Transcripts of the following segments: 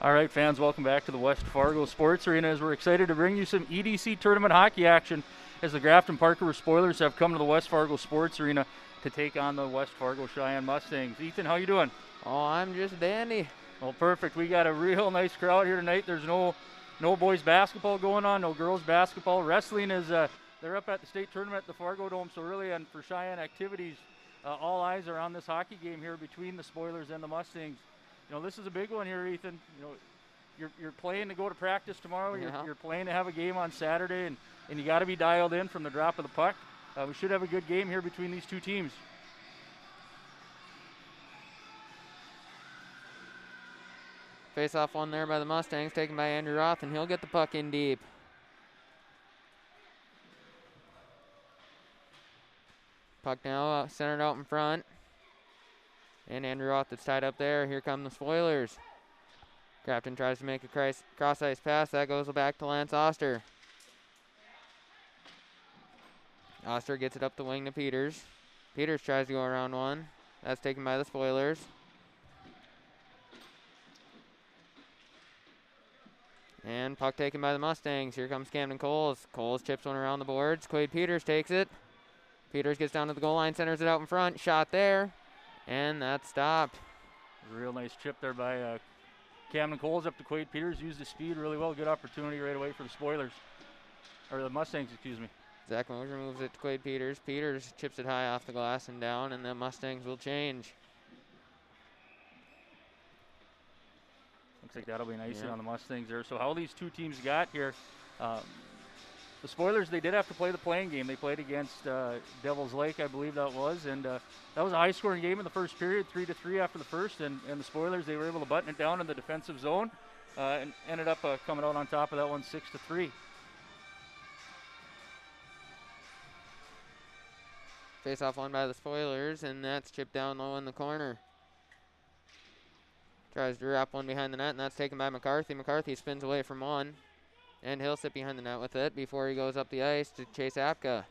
All right, fans, welcome back to the West Fargo Sports Arena as we're excited to bring you some EDC tournament hockey action as the Grafton Parker Spoilers have come to the West Fargo Sports Arena to take on the West Fargo Cheyenne Mustangs. Ethan, how you doing? Oh, I'm just dandy. Well, perfect. We got a real nice crowd here tonight. There's no boys basketball going on, no girls basketball. Wrestling is they're up at the state tournament at the Fargo Dome, so really, and for Cheyenne activities, all eyes are on this hockey game here between the Spoilers and the Mustangs. You know, this is a big one here, Ethan. You know, you're playing to go to practice tomorrow. Yeah. You're playing to have a game on Saturday, and you got to be dialed in from the drop of the puck. We should have a good game here between these two teams. Face-off one there by the Mustangs, taken by Andrew Roth, and he'll get the puck in deep. Puck now centered out in front. And Andrew Roth is tied up there. Here come the Spoilers. Grafton tries to make a cross-ice pass. That goes back to Lance Oster. Oster gets it up the wing to Peters. Peters tries to go around one. That's taken by the Spoilers. And puck taken by the Mustangs. Here comes Camden Coles. Coles chips one around the boards. Quade Peters takes it. Peters gets down to the goal line, centers it out in front. Shot there. And that's stopped. Real nice chip there by Camden Coles up to Quade Peters. Used his speed really well. Good opportunity right away for the Spoilers. Or the Mustangs, excuse me. Zach Mosier moves it to Quade Peters. Peters chips it high off the glass and down, and the Mustangs will change. Looks like that'll be an icing on the Mustangs there. So how these two teams got here, the Spoilers, they did have to play the playing game. They played against Devil's Lake, I believe that was, and that was a high-scoring game in the first period, 3-3 after the first, and the Spoilers, they were able to button it down in the defensive zone and ended up coming out on top of that one 6-3. Face-off one by the Spoilers, and that's chipped down low in the corner. Tries to wrap one behind the net, and that's taken by McCarthy. McCarthy spins away from one, and he'll sit behind the net with it before he goes up the ice to chase Apka.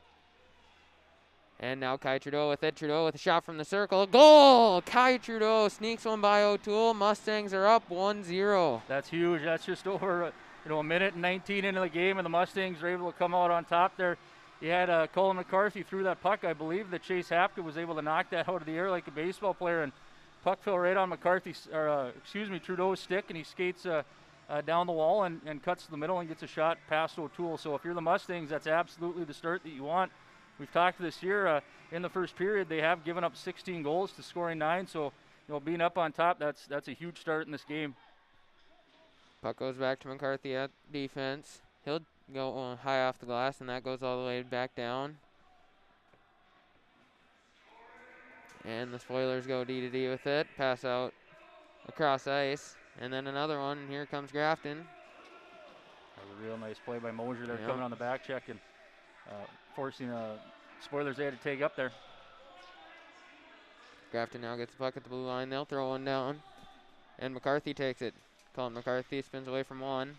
And now Kai Trudeau with it. Trudeau with a shot from the circle. Goal! Kai Trudeau sneaks one by O'Toole. Mustangs are up 1-0. That's huge. That's just over a minute and 19 into the game, and the Mustangs were able to come out on top there. You had Colin McCarthy threw that puck, I believe, that Chase Hapka was able to knock that out of the air like a baseball player, and puck fell right on Trudeau's stick, and he skates down the wall and cuts to the middle and gets a shot past O'Toole. So if you're the Mustangs, that's absolutely the start that you want. We've talked this year in the first period, they have given up 16 goals to scoring 9. So being up on top, that's a huge start in this game. Puck goes back to McCarthy at defense. He'll go high off the glass, and that goes all the way back down. And the Spoilers go D-to-D with it. Pass out across ice. And then another one, and here comes Grafton. That was a real nice play by Mosier there, coming on the back check and forcing Spoilers they had to take up there. Grafton now gets the puck at the blue line. They'll throw one down. And McCarthy takes it. Colin McCarthy spins away from one.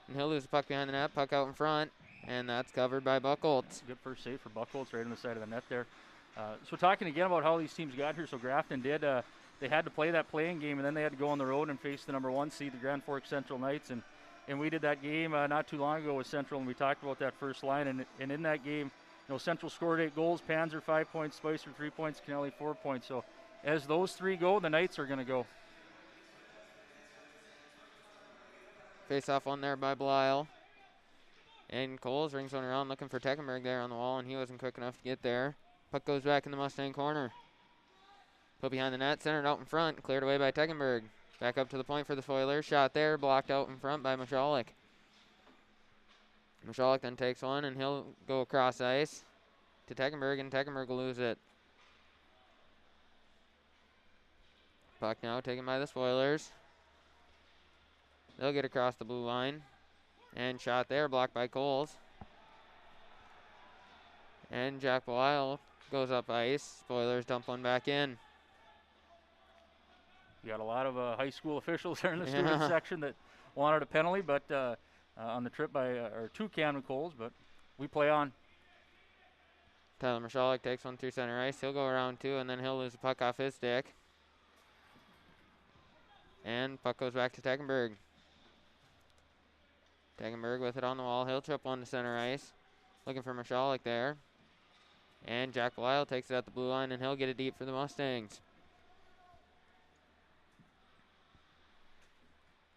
And he'll lose the puck behind the net. Puck out in front. And that's covered by Buchholz. Good first save for Buchholz right on the side of the net there. So talking again about how these teams got here, so Grafton did, they had to play that playing game, and then they had to go on the road and face the number 1 seed, the Grand Forks Central Knights, and we did that game not too long ago with Central, and we talked about that first line, and in that game, Central scored 8 goals, Panzer 5 points, Spicer 3 points, Kennelly 4 points. So as those 3 go, the Knights are going to go. Face-off one there by Belial. And Coles rings one around looking for Teckenberg there on the wall, and he wasn't quick enough to get there. Puck goes back in the Mustang corner. Put behind the net, centered out in front, cleared away by Teckenberg. Back up to the point for the Spoilers. Shot there, blocked out in front by Michalek. Michalek then takes one, and he'll go across ice to Teckenberg, and Teckenberg will lose it. Puck now taken by the Spoilers. They'll get across the blue line. And shot there, blocked by Coles. And Jack Belial goes up ice. Spoilers dump one back in. You got a lot of high school officials there in the student section that wanted a penalty, but on the trip by or to Camden Coles, but we play on. Tyler Michalek takes one through center ice. He'll go around 2, and then he'll lose the puck off his stick. And puck goes back to Tegenberg. Tegenberg with it on the wall. He'll trip one to center ice. Looking for Mashalik there. And Jack Belial takes it at the blue line, and he'll get it deep for the Mustangs.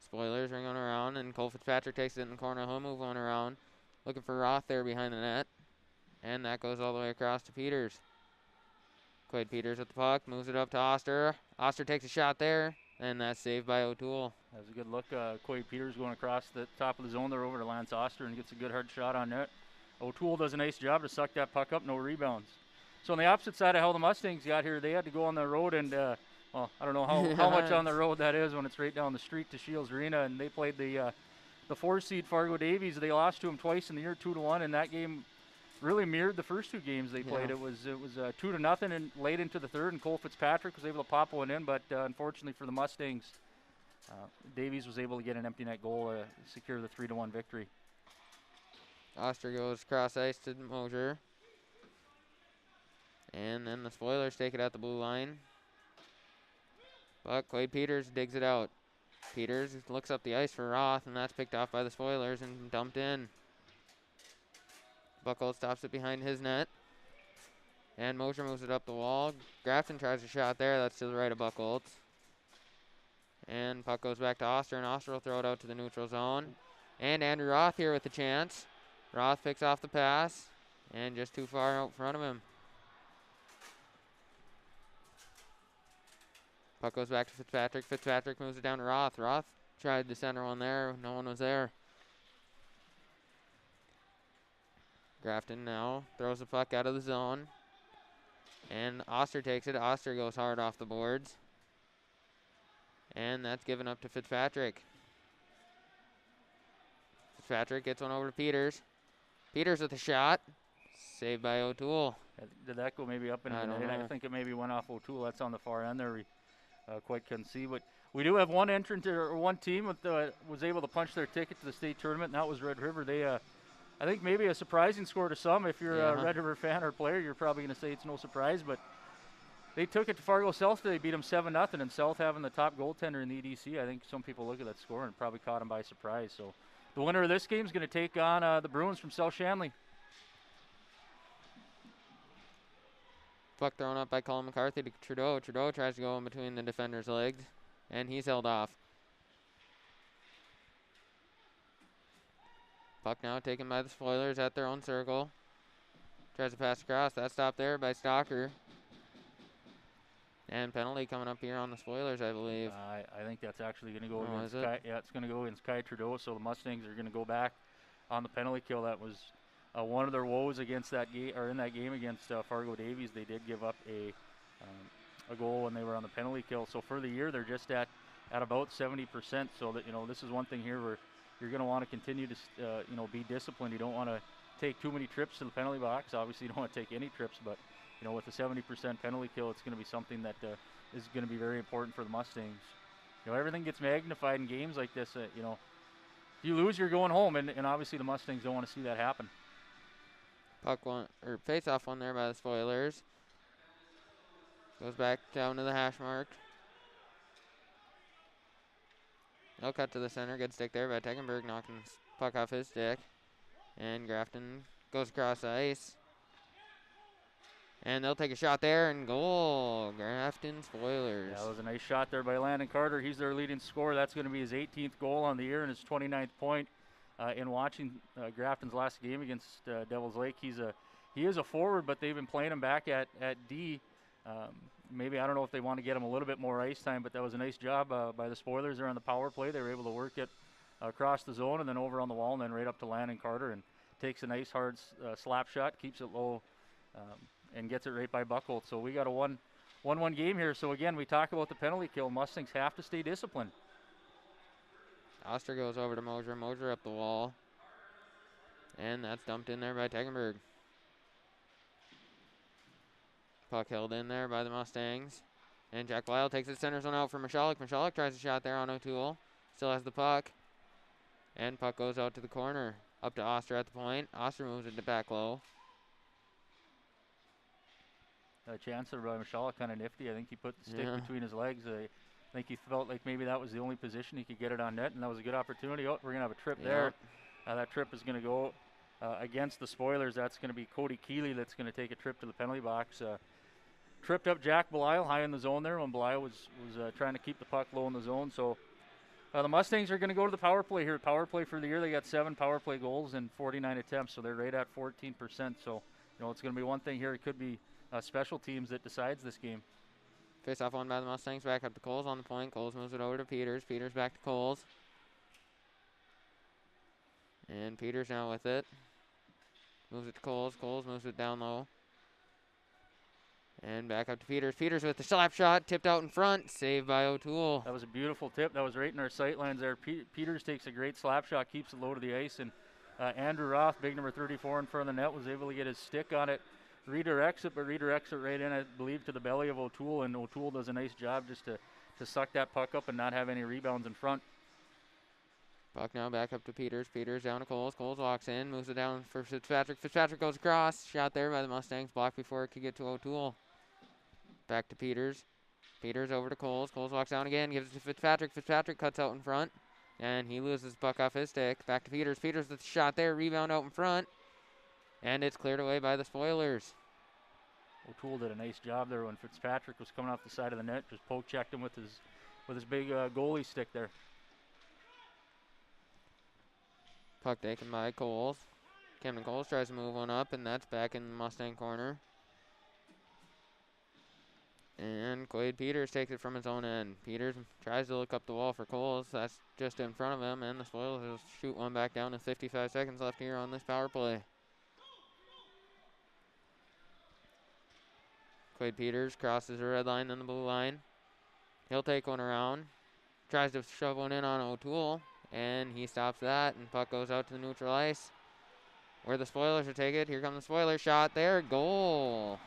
Spoilers ring on around, and Cole Fitzpatrick takes it in the corner. He'll move on around. Looking for Roth there behind the net. And that goes all the way across to Peters. Quade Peters with the puck, moves it up to Oster. Oster takes a shot there, and that's saved by O'Toole. That was a good look. Quade Peters going across the top of the zone there over to Lance Oster and gets a good hard shot on net. O'Toole does a nice job to suck that puck up, no rebounds. So on the opposite side of how the Mustangs got here, they had to go on the road and, well, I don't know how much on the road that is when it's right down the street to Shields Arena, and they played the 4-seed Fargo Davies. They lost to them twice in the year, 2-1, and that game really mirrored the first two games they played. It was 2-0 and late into the third, and Cole Fitzpatrick was able to pop one in, but unfortunately for the Mustangs, Davies was able to get an empty net goal to secure the 3-1 victory. Oster goes cross ice to Mosier. And then the Spoilers take it at the blue line. But Quade Peters digs it out. Peters looks up the ice for Roth, and that's picked off by the Spoilers and dumped in. Buckle stops it behind his net. And Mosier moves it up the wall. Grafton tries a shot there. That's to the right of Buckholz. And puck goes back to Oster, and Oster will throw it out to the neutral zone. And Andrew Roth here with the chance. Roth picks off the pass, and just too far out in front of him. Puck goes back to Fitzpatrick. Fitzpatrick moves it down to Roth. Roth tried the center one there. No one was there. Grafton now throws the puck out of the zone. And Oster takes it. Oster goes hard off the boards. And that's given up to Fitzpatrick. Fitzpatrick gets one over to Peters. Peters with a shot. Saved by O'Toole. Did that go maybe up and I think it maybe went off O'Toole. That's on the far end there. We quite couldn't see. But we do have one entrant or one team that was able to punch their ticket to the state tournament, and that was Red River. They, I think maybe a surprising score to some. If you're a Red River fan or player, you're probably going to say it's no surprise. But they took it to Fargo South. They beat them 7-0, and South having the top goaltender in the EDC. I think some people look at that score and probably caught them by surprise. So the winner of this game is going to take on the Bruins from South Shanley. Puck thrown up by Colin McCarthy to Trudeau. Trudeau tries to go in between the defender's legs, and he's held off. Puck now taken by the Spoilers at their own circle. Tries to pass across. That stopped there by Stalker. And penalty coming up here on the Spoilers, I believe. I think that's actually going to go against Kai. Yeah, it's going to go against Kai Trudeau. So the Mustangs are going to go back on the penalty kill. That was one of their woes against that game, or in that game against Fargo Davies. They did give up a goal when they were on the penalty kill. So for the year, they're just at about 70%. So that this is one thing here where you're going to want to continue to be disciplined. You don't want to take too many trips to the penalty box. Obviously, you don't want to take any trips, but with a 70% penalty kill, it's going to be something that is going to be very important for the Mustangs. Everything gets magnified in games like this. If you lose, you're going home, and obviously the Mustangs don't want to see that happen. Puck one, or face-off one there by the Spoilers. Goes back down to the hash mark. No cut to the center. Good stick there by Tegenberg, knocking the puck off his stick. And Grafton goes across the ice. And they'll take a shot there, and goal. Grafton Spoilers. Yeah, that was a nice shot there by Landon Carter. He's their leading scorer. That's going to be his 18th goal on the year and his 29th point. In watching Grafton's last game against Devil's Lake, he is a forward, but they've been playing him back at D. Maybe, I don't know if they want to get him a little bit more ice time, but that was a nice job by the Spoilers there on the power play. They were able to work it across the zone and then over on the wall and then right up to Landon Carter, and takes a nice hard slap shot, keeps it low, and gets it right by Buckholz. So we got a 1-1 game here. So again, we talk about the penalty kill. Mustangs have to stay disciplined. Oster goes over to Mosier. Mosier up the wall. And that's dumped in there by Tegenberg. Puck held in there by the Mustangs. And Jack Lyle takes it, centers one out for Mashalik. Mashalik tries a shot there on O'Toole. Still has the puck. And puck goes out to the corner. Up to Oster at the point. Oster moves it to back low. A chance there by Mashalik, kind of nifty. I think he put the stick between his legs. I think he felt like maybe that was the only position he could get it on net, and that was a good opportunity. Oh, we're going to have a trip there. That trip is going to go against the Spoilers. That's going to be Cody Keeley that's going to take a trip to the penalty box. Tripped up Jack Belisle high in the zone there when Belisle was trying to keep the puck low in the zone. So the Mustangs are going to go to the power play here. Power play for the year. They got 7 power play goals and 49 attempts, so they're right at 14%. So, it's going to be one thing here. It could be special teams that decides this game. Face off won by the Mustangs. Back up to Coles on the point. Coles moves it over to Peters. Peters back to Coles. And Peters now with it. Moves it to Coles. Coles moves it down low. And back up to Peters. Peters with the slap shot. Tipped out in front. Saved by O'Toole. That was a beautiful tip. That was right in our sight lines there. Peters takes a great slap shot. Keeps it low to the ice. And Andrew Roth, big number 34 in front of the net, was able to get his stick on it. Redirects it, but redirects it right in, I believe, to the belly of O'Toole. And O'Toole does a nice job just to suck that puck up and not have any rebounds in front. Puck now back up to Peters. Peters down to Coles. Coles walks in. Moves it down for Fitzpatrick. Fitzpatrick goes across. Shot there by the Mustangs. Blocked before it could get to O'Toole. Back to Peters. Peters over to Coles. Coles walks down again. Gives it to Fitzpatrick. Fitzpatrick cuts out in front. And he loses the puck off his stick. Back to Peters. Peters with the shot there. Rebound out in front. And it's cleared away by the Spoilers. O'Toole did a nice job there when Fitzpatrick was coming off the side of the net. Just poke checked him with his big goalie stick there. Puck taken by Coles. Camden Coles tries to move one up, and that's back in the Mustang corner. And Quade Peters takes it from his own end. Peters tries to look up the wall for Coles. That's just in front of him, and the Spoilers will shoot one back down with 55 seconds left here on this power play. Quade Peters crosses the red line and the blue line. He'll take one around. Tries to shove one in on O'Toole, and he stops that, and puck goes out to the neutral ice, where the Spoilers will take it. Here comes the Spoilers shot there. Goal.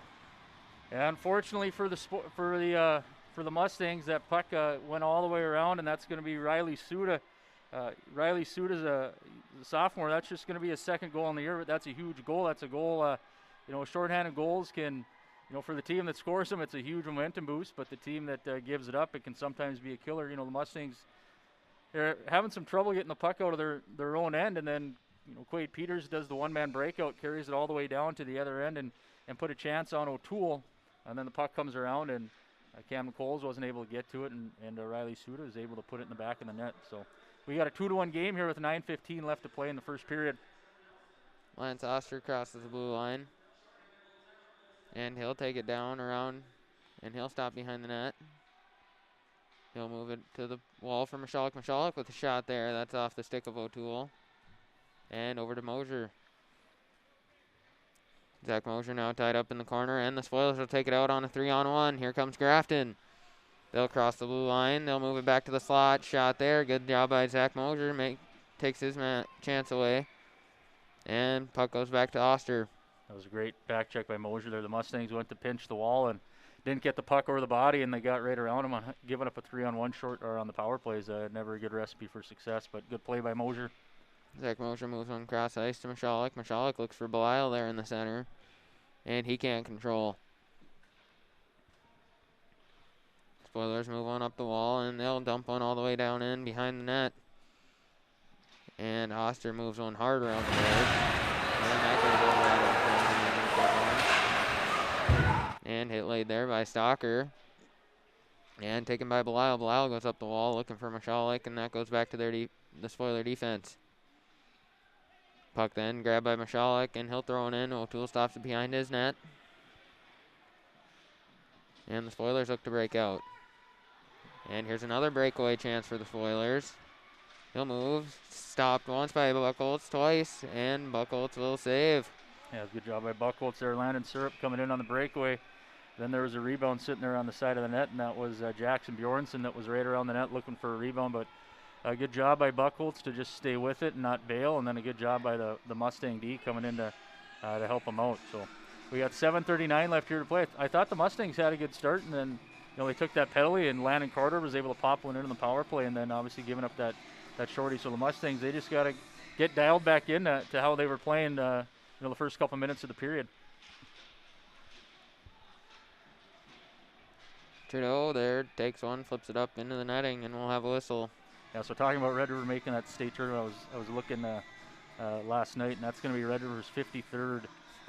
Yeah, unfortunately for the Mustangs, that puck went all the way around, and that's going to be Riley Suda. Riley Suda's a sophomore. That's just going to be his second goal in the year, but that's a huge goal. That's a goal. Shorthanded goals can, for the team that scores them, it's a huge momentum boost. But the team that gives it up, it can sometimes be a killer. The Mustangs, they're having some trouble getting the puck out of their own end, and then Quade Peters does the one-man breakout, carries it all the way down to the other end, and put a chance on O'Toole. And then the puck comes around, and Camden Coles wasn't able to get to it, and Riley Suda was able to put it in the back of the net. So we got a 2-1 game here with 9:15 left to play in the first period. Lance Oster crosses the blue line. And he'll take it down around, and he'll stop behind the net. He'll move it to the wall for Michalek. Michalek with a shot there. That's off the stick of O'Toole. And over to Mosier. Zach Mosier now tied up in the corner, and the Spoilers will take it out on a 3-on-1. Here comes Grafton. They'll cross the blue line. They'll move it back to the slot. Shot there. Good job by Zach Mosier. Takes his chance away. And puck goes back to Oster. That was a great back check by Mosier there. The Mustangs went to pinch the wall and didn't get the puck over the body, and they got right around him on giving up a 3-on-1 short or on the power plays. Never a good recipe for success, but good play by Mosier. Zach Mosier moves on cross ice to Michalek. Michalek looks for Belisle there in the center, and he can't control. Spoilers move on up the wall, and they'll dump one all the way down in behind the net. And Oster moves one hard around the board. And that goes over and hit laid there by Stalker. And taken by Belisle. Belisle goes up the wall looking for Michalek, and that goes back to the Spoiler defense. Puck then grabbed by Michalek, and he'll throw it in. O'Toole stops it behind his net. And the Spoilers look to break out. And here's another breakaway chance for the Spoilers. He'll move. Stopped once by Buchholz, twice, and Buchholz will save. Yeah, good job by Buchholz there. Landon Syrup coming in on the breakaway. Then there was a rebound sitting there on the side of the net, and that was Jackson Bjornsson that was right around the net looking for a rebound. But a good job by Buchholz to just stay with it and not bail, and then a good job by the Mustang D coming in to help him out. So we got 7:39 left here to play. I thought the Mustangs had a good start, and then they took that penalty, and Landon Carter was able to pop one in the power play, and then obviously giving up that shorty. So the Mustangs, they just got to get dialed back in to how they were playing the first couple minutes of the period. Trudeau there takes one, flips it up into the netting, and we'll have a whistle. Yeah, so talking about Red River making that state tournament, I was looking last night, and that's going to be Red River's 53rd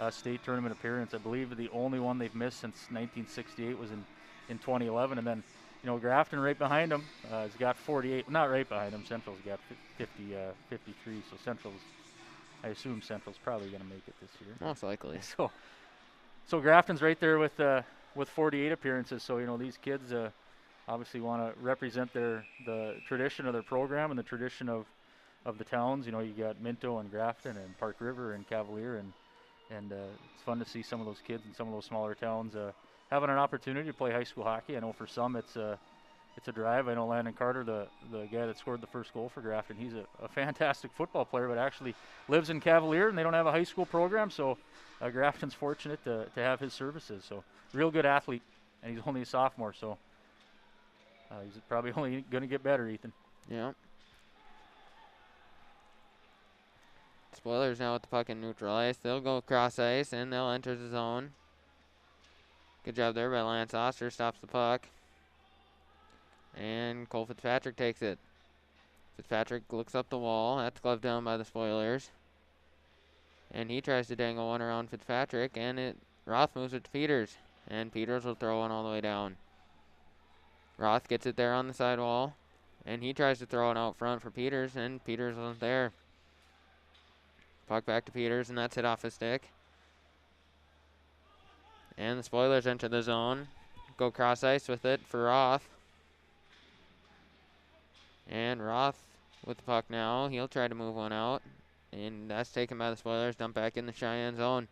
state tournament appearance. I believe the only one they've missed since 1968 was in 2011, and then Grafton right behind them has got 48. Not right behind them. Central's got 53. So I assume Central's probably going to make it this year. Most likely. So Grafton's right there with 48 appearances. So these kids obviously want to represent the tradition of their program and the tradition of the towns. You got Minto and Grafton and Park River and Cavalier, and it's fun to see some of those kids in some of those smaller towns having an opportunity to play high school hockey. I know for some it's a drive. I know Landon Carter, the guy that scored the first goal for Grafton, he's a fantastic football player, but actually lives in Cavalier, and they don't have a high school program, so Grafton's fortunate to have his services. So real good athlete, and he's only a sophomore, so he's probably only going to get better, Ethan. Yeah. Spoilers now with the puck in neutral ice. They'll go cross ice, and they'll enter the zone. Good job there by Lance Oster. Stops the puck. And Cole Fitzpatrick takes it. Fitzpatrick looks up the wall. That's gloved down by the Spoilers. And he tries to dangle one around Fitzpatrick, and Roth moves it to Peters. And Peters will throw one all the way down. Roth gets it there on the sidewall. And he tries to throw it out front for Peters, and Peters wasn't there. Puck back to Peters, and that's hit off his stick. And the Spoilers enter the zone. Go cross ice with it for Roth. And Roth with the puck now. He'll try to move one out. And that's taken by the Spoilers. Dumped back in the Cheyenne zone.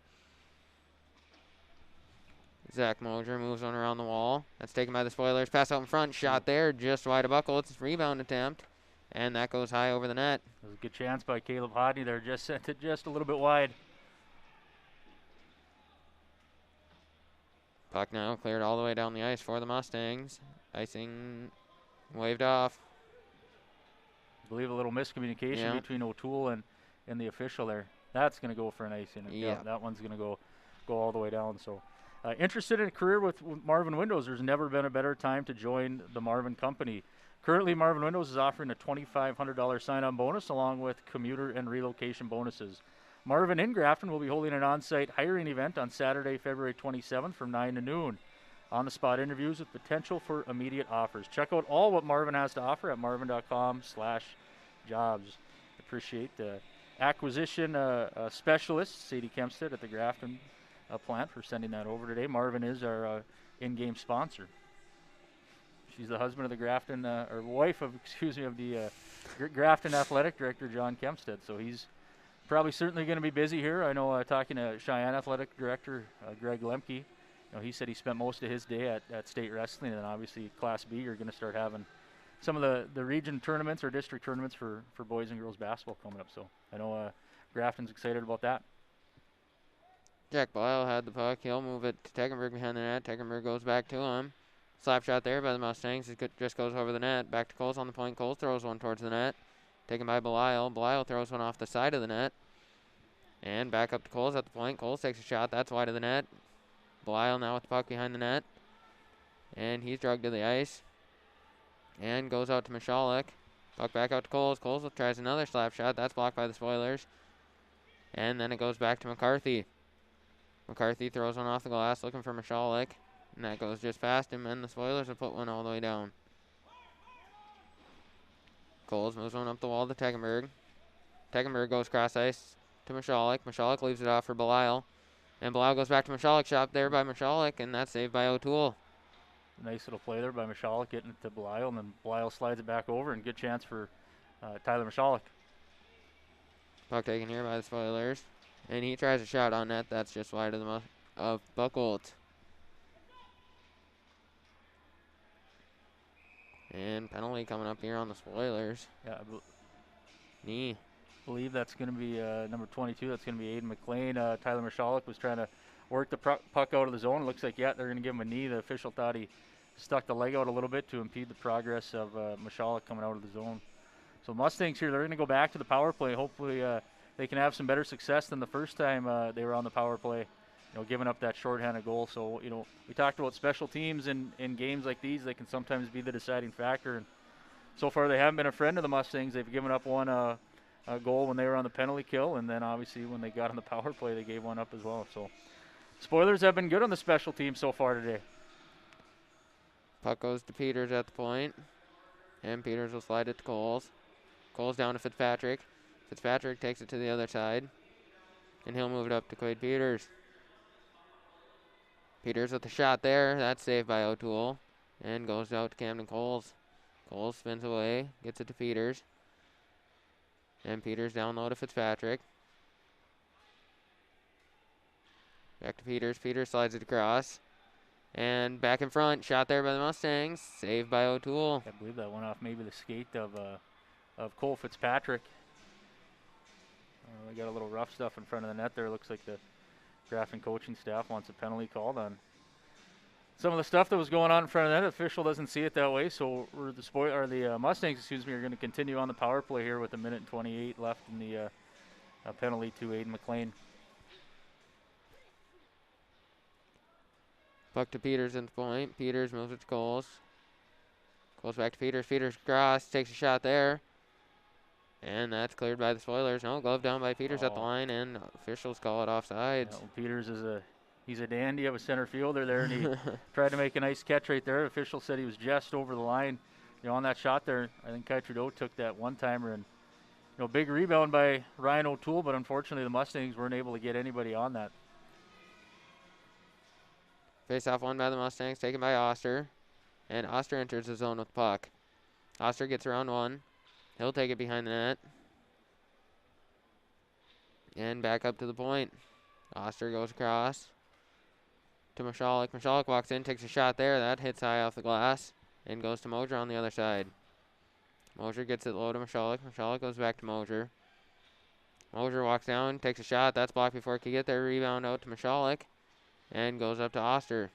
Zach Moser moves one around the wall. That's taken by the Spoilers. Pass out in front. Shot there. Just wide of buckle. It's a rebound attempt. And that goes high over the net. It was a good chance by Caleb Hodney there. Just sent it just a little bit wide. Puck now cleared all the way down the ice for the Mustangs. Icing waved off. I believe a little miscommunication between O'Toole and the official there. That's going to go for an icing. Yeah, that one's going to go all the way down. So interested in a career with Marvin Windows, there's never been a better time to join the Marvin Company. Currently, Marvin Windows is offering a $2,500 sign-on bonus along with commuter and relocation bonuses. Marvin in Grafton will be holding an on-site hiring event on Saturday, February 27th from 9 to noon. On-the-spot interviews with potential for immediate offers. Check out all what Marvin has to offer at marvin.com/jobs. Appreciate the acquisition specialist, Sadie Kempstead at the Grafton plant, for sending that over today. Marvin is our in-game sponsor. She's the husband of the Grafton, or wife of the Grafton athletic director, John Kempstead. So he's probably certainly going to be busy here. I know talking to Cheyenne athletic director, Greg Lemke, he said he spent most of his day at state wrestling, and obviously Class B, you're going to start having some of the region tournaments or district tournaments for boys and girls basketball coming up. So I know Grafton's excited about that. Jack Bile had the puck. He'll move it to Tegenberg behind the net. Tegenberg goes back to him. Slap shot there by the Mustangs. It just goes over the net. Back to Coles on the point. Coles throws one towards the net. Taken by Belial. Belial throws one off the side of the net. And back up to Coles at the point. Coles takes a shot. That's wide of the net. Belial now with the puck behind the net. And he's dragged to the ice. And goes out to Michalek. Puck back out to Coles. Coles tries another slap shot. That's blocked by the Spoilers. And then it goes back to McCarthy. McCarthy throws one off the glass looking for Michalek. And that goes just past him, and the Spoilers will put one all the way down. Coles moves one up the wall to Tegenberg. Tegenberg goes cross ice to Michalek. Michalek leaves it off for Belial. And Belial goes back to Michalek, shot there by Michalek, and that's saved by O'Toole. Nice little play there by Michalek, getting it to Belial, and then Belial slides it back over, and good chance for Tyler Michalek. Puck taken here by the Spoilers. And he tries a shot on net. That's just wide of Buchholz. And penalty coming up here on the Spoilers. Yeah, knee. I believe that's going to be number 22. That's going to be Aiden McLean. Tyler Michalek was trying to work the puck out of the zone. It looks like, they're going to give him a knee. The official thought he stuck the leg out a little bit to impede the progress of Michalek coming out of the zone. So Mustangs here, they're going to go back to the power play. Hopefully they can have some better success than the first time they were on the power play. giving up that shorthanded goal. So, we talked about special teams in games like these. They can sometimes be the deciding factor. And so far, they haven't been a friend of the Mustangs. They've given up one a goal when they were on the penalty kill, and then obviously when they got on the power play, they gave one up as well. So, Spoilers have been good on the special team so far today. Puck goes to Peters at the point, and Peters will slide it to Coles. Coles down to Fitzpatrick. Fitzpatrick takes it to the other side, and he'll move it up to Quade Peters. Peters with the shot there. That's saved by O'Toole, and goes out to Camden Coles. Coles spins away, gets it to Peters, and Peters down low to Fitzpatrick. Back to Peters. Peters slides it across. And back in front. Shot there by the Mustangs. Saved by O'Toole. I believe that went off maybe the skate of Cole Fitzpatrick. They got a little rough stuff in front of the net there. Looks like the Grafton coaching staff wants a penalty called on some of the stuff that was going on in front of the net. Official doesn't see it that way, so the Mustangs, are going to continue on the power play here with 1:28 left in the penalty to Aiden McLean. Puck to Peters in the point. Peters moves it to Coles. Coles back to Peters. Peters cross. Takes a shot there. And that's cleared by the Spoilers. No, glove down by Peters at the line, and officials call it offsides. Peters he's a dandy of a center fielder there, and he tried to make a nice catch right there. Official said he was just over the line. On that shot there, I think Kai Trudeau took that one-timer, and big rebound by Ryan O'Toole, but unfortunately the Mustangs weren't able to get anybody on that. Face-off won by the Mustangs, taken by Oster. And Oster enters the zone with the puck. Oster gets around one. He'll take it behind the net. And back up to the point. Oster goes across to Mashalik. Mashalik walks in, takes a shot there. That hits high off the glass and goes to Moser on the other side. Moser gets it low to Mashalik. Mashalik goes back to Moser. Moser walks down, takes a shot. That's blocked before it can get there. Rebound out to Mashalik. And goes up to Oster.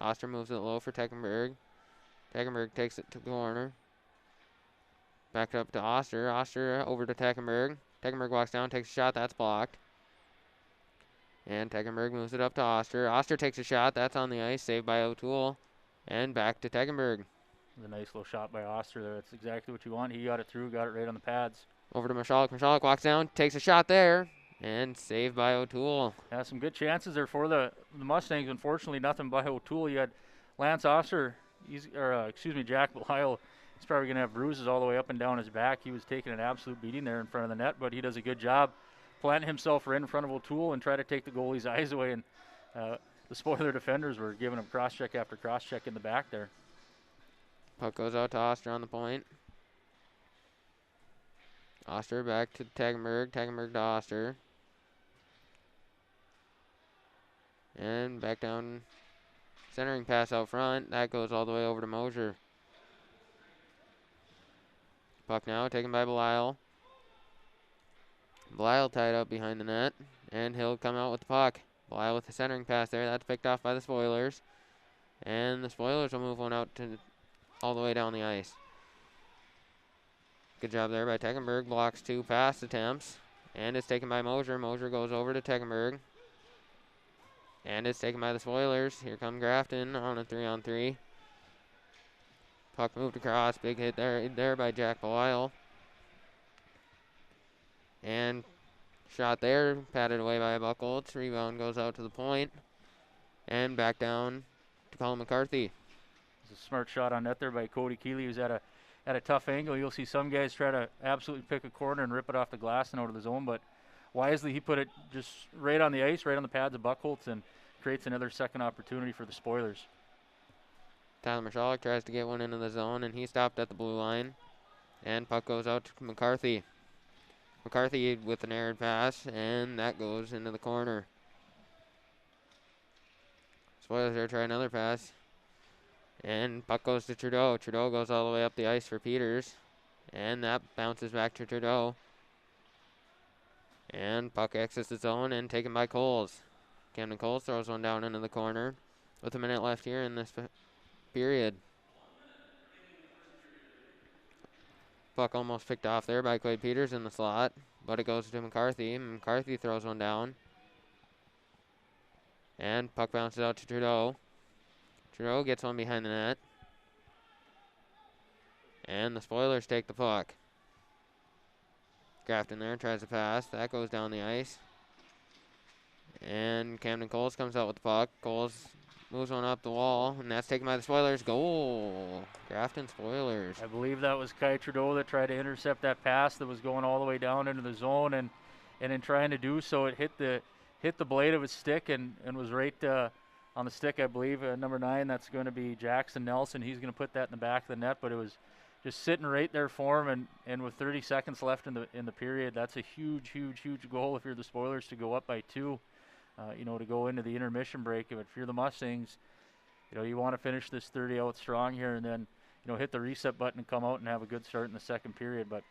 Oster moves it low for Teckenberg. Teckenberg takes it to the corner. Back up to Oster. Oster over to Teckenberg. Teckenberg walks down, takes a shot. That's blocked. And Teckenberg moves it up to Oster. Oster takes a shot. That's on the ice. Saved by O'Toole. And back to Teckenberg. A nice little shot by Oster there. That's exactly what you want. He got it through, got it right on the pads. Over to Mashalik. Mashalik walks down, takes a shot there. And saved by O'Toole. Yeah, some good chances there for the Mustangs. Unfortunately, nothing by O'Toole. You had Lance Oster, Jack Belisle. He's probably going to have bruises all the way up and down his back. He was taking an absolute beating there in front of the net, but he does a good job planting himself right in front of O'Toole and try to take the goalie's eyes away. And the Spoiler defenders were giving him cross-check after cross-check in the back there. Puck goes out to Oster on the point. Oster back to Teckenberg. Teckenberg to Oster. And back down, centering pass out front. That goes all the way over to Moser. Puck now taken by Belisle. Belisle tied up behind the net, and he'll come out with the puck. Belisle with the centering pass there. That's picked off by the Spoilers. And the Spoilers will move one out to all the way down the ice. Good job there by Teckenberg. Blocks two pass attempts. And it's taken by Moser. Moser goes over to Teckenberg. And it's taken by the Spoilers. Here come Grafton on a 3-on-3. Puck moved across. Big hit there by Jack Belisle. And shot there. Patted away by Buckholz. Rebound goes out to the point. And back down to Colin McCarthy. It's a smart shot on net there by Cody Keeley, who's at a tough angle. You'll see some guys try to absolutely pick a corner and rip it off the glass and out of the zone, but wisely, he put it just right on the ice, right on the pads of Buckholz, and creates another second opportunity for the Spoilers. Tyler Mashalik tries to get one into the zone, and he stopped at the blue line. And puck goes out to McCarthy. McCarthy with an errant pass, and that goes into the corner. Spoilers there try another pass. And puck goes to Trudeau. Trudeau goes all the way up the ice for Peters. And that bounces back to Trudeau. And puck exits the zone and taken by Coles. Camden Coles throws one down into the corner with a minute left here in this period. Puck almost picked off there by Quade Peters in the slot, but it goes to McCarthy. McCarthy throws one down. And puck bounces out to Trudeau. Trudeau gets one behind the net. And the Spoilers take the puck. Grafton there tries to pass. That goes down the ice. And Camden Coles comes out with the puck. Coles moves one up the wall, and that's taken by the Spoilers. Goal. Grafton Spoilers. I believe that was Kai Trudeau that tried to intercept that pass that was going all the way down into the zone, and in trying to do so, it hit the blade of his stick and was right on the stick, I believe. Number 9, that's going to be Jackson Nelson. He's going to put that in the back of the net, but it was just sitting right there for him, and with 30 seconds left in the period, that's a huge goal if you're the Spoilers to go up by 2. To go into the intermission break. But if you're the Mustangs, you want to finish this 30 out strong here, and then hit the reset button and come out and have a good start in the second period. But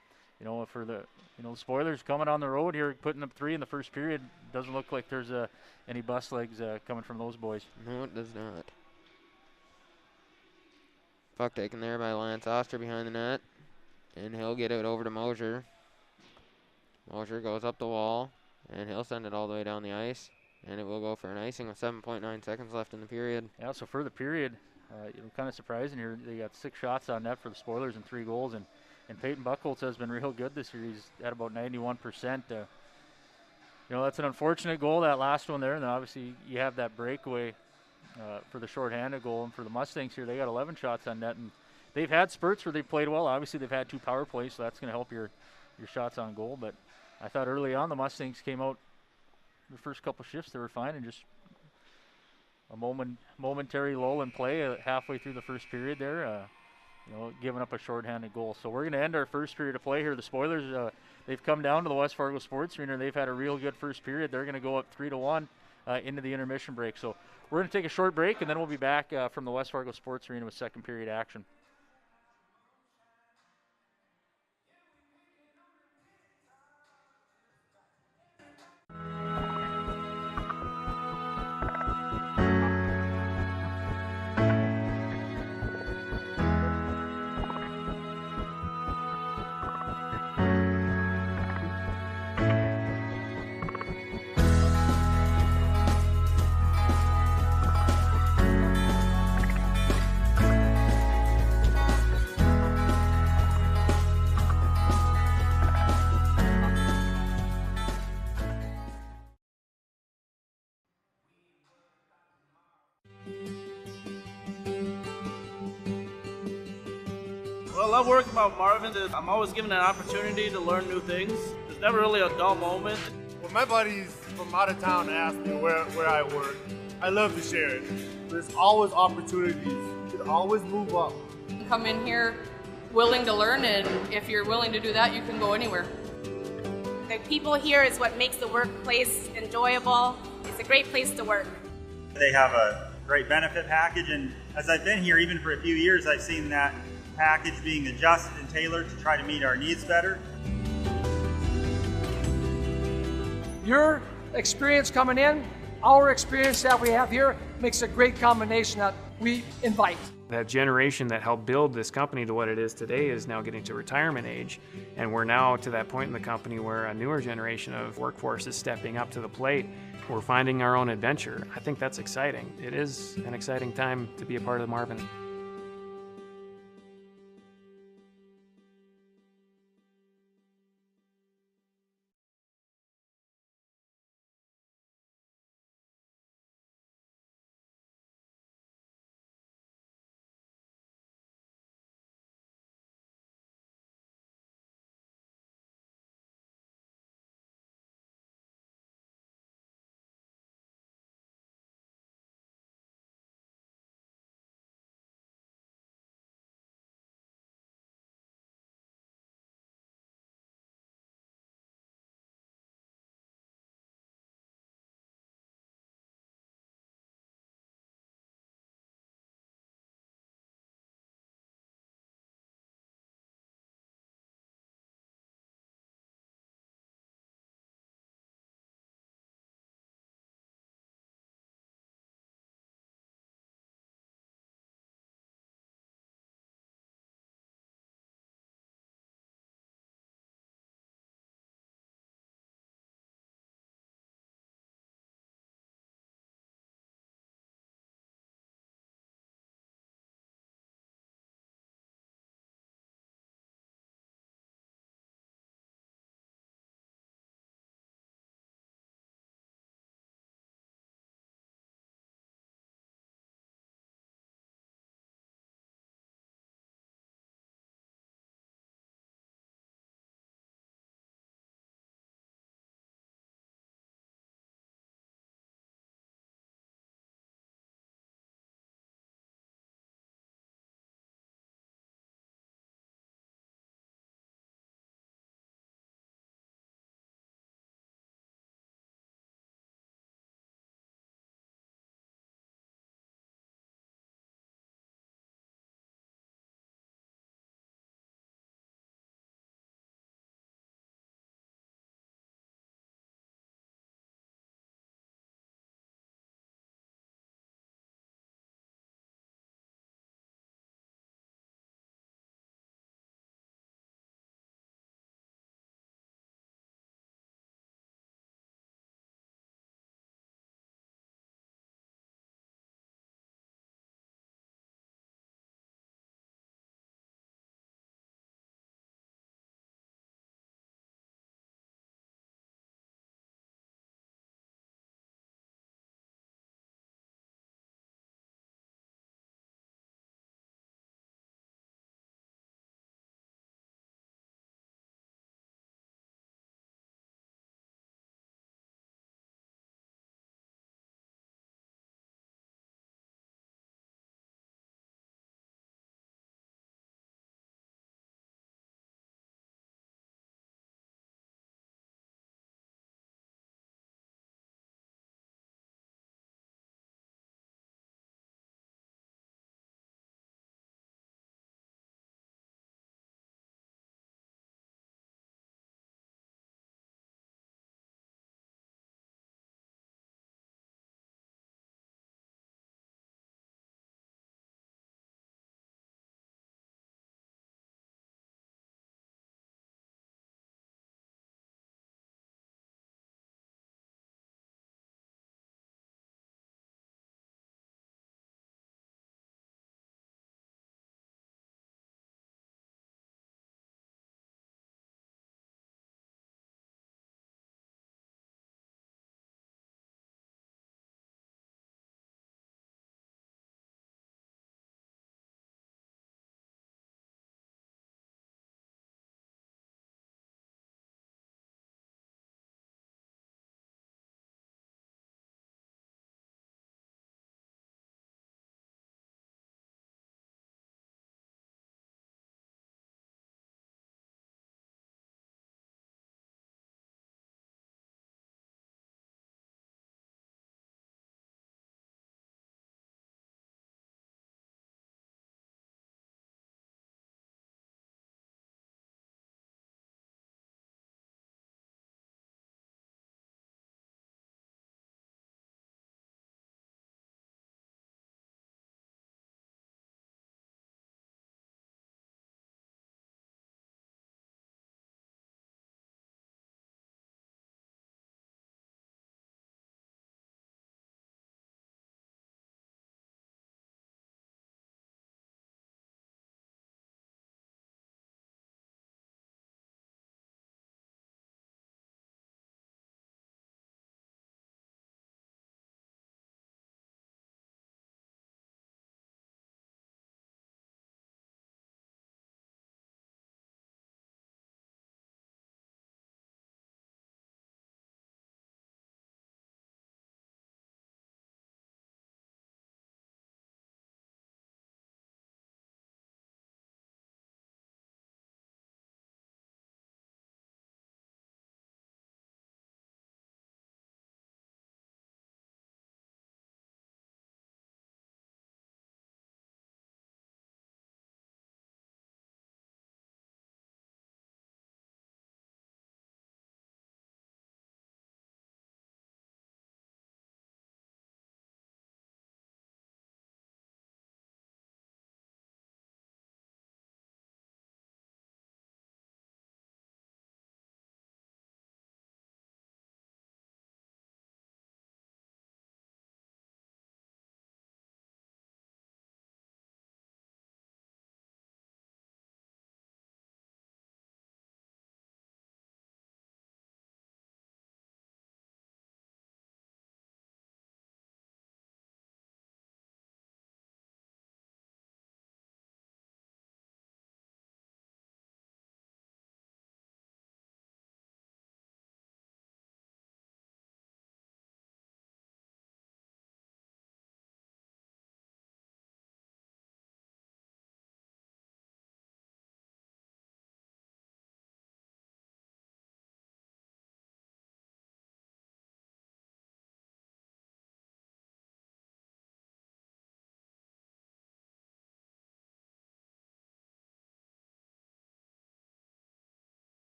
for the Spoilers coming on the road here, putting up 3 in the first period, doesn't look like there's any bus legs coming from those boys. No, it does not. Puck taken there by Lance Oster behind the net, and he'll get it over to Mosier. Mosier goes up the wall, and he'll send it all the way down the ice. And it will go for an icing with 7.9 seconds left in the period. Yeah, so for the period, kind of surprising here. They got 6 shots on net for the Spoilers and 3 goals. And Peyton Buchholz has been real good this year. He's at about 91%. That's an unfortunate goal, that last one there. And then obviously you have that breakaway for the shorthanded goal. And for the Mustangs here, they got 11 shots on net. And they've had spurts where they've played well. Obviously they've had 2 power plays, so that's going to help your shots on goal. But I thought early on the Mustangs came out, the first couple shifts they were fine, and just a momentary lull in play halfway through the first period there, giving up a shorthanded goal. So we're going to end our first period of play here. The Spoilers, they've come down to the West Fargo Sports Arena. They've had a real good first period. They're going to go up 3-1 into the intermission break. So we're going to take a short break, and then we'll be back from the West Fargo Sports Arena with second period action. What I love working with Marvin is I'm always given an opportunity to learn new things. There's never really a dull moment. When my buddies from out of town ask me where I work, I love to share it. There's always opportunities. You can always move up. Come in here willing to learn, and if you're willing to do that, you can go anywhere. The people here is what makes the workplace enjoyable. It's a great place to work. They have a great benefit package, and as I've been here even for a few years, I've seen that package being adjusted and tailored to try to meet our needs better. Your experience coming in, our experience that we have here, makes a great combination that we invite. That generation that helped build this company to what it is today is now getting to retirement age, and we're now to that point in the company where a newer generation of workforce is stepping up to the plate. We're finding our own adventure. I think that's exciting. It is an exciting time to be a part of the Marvin.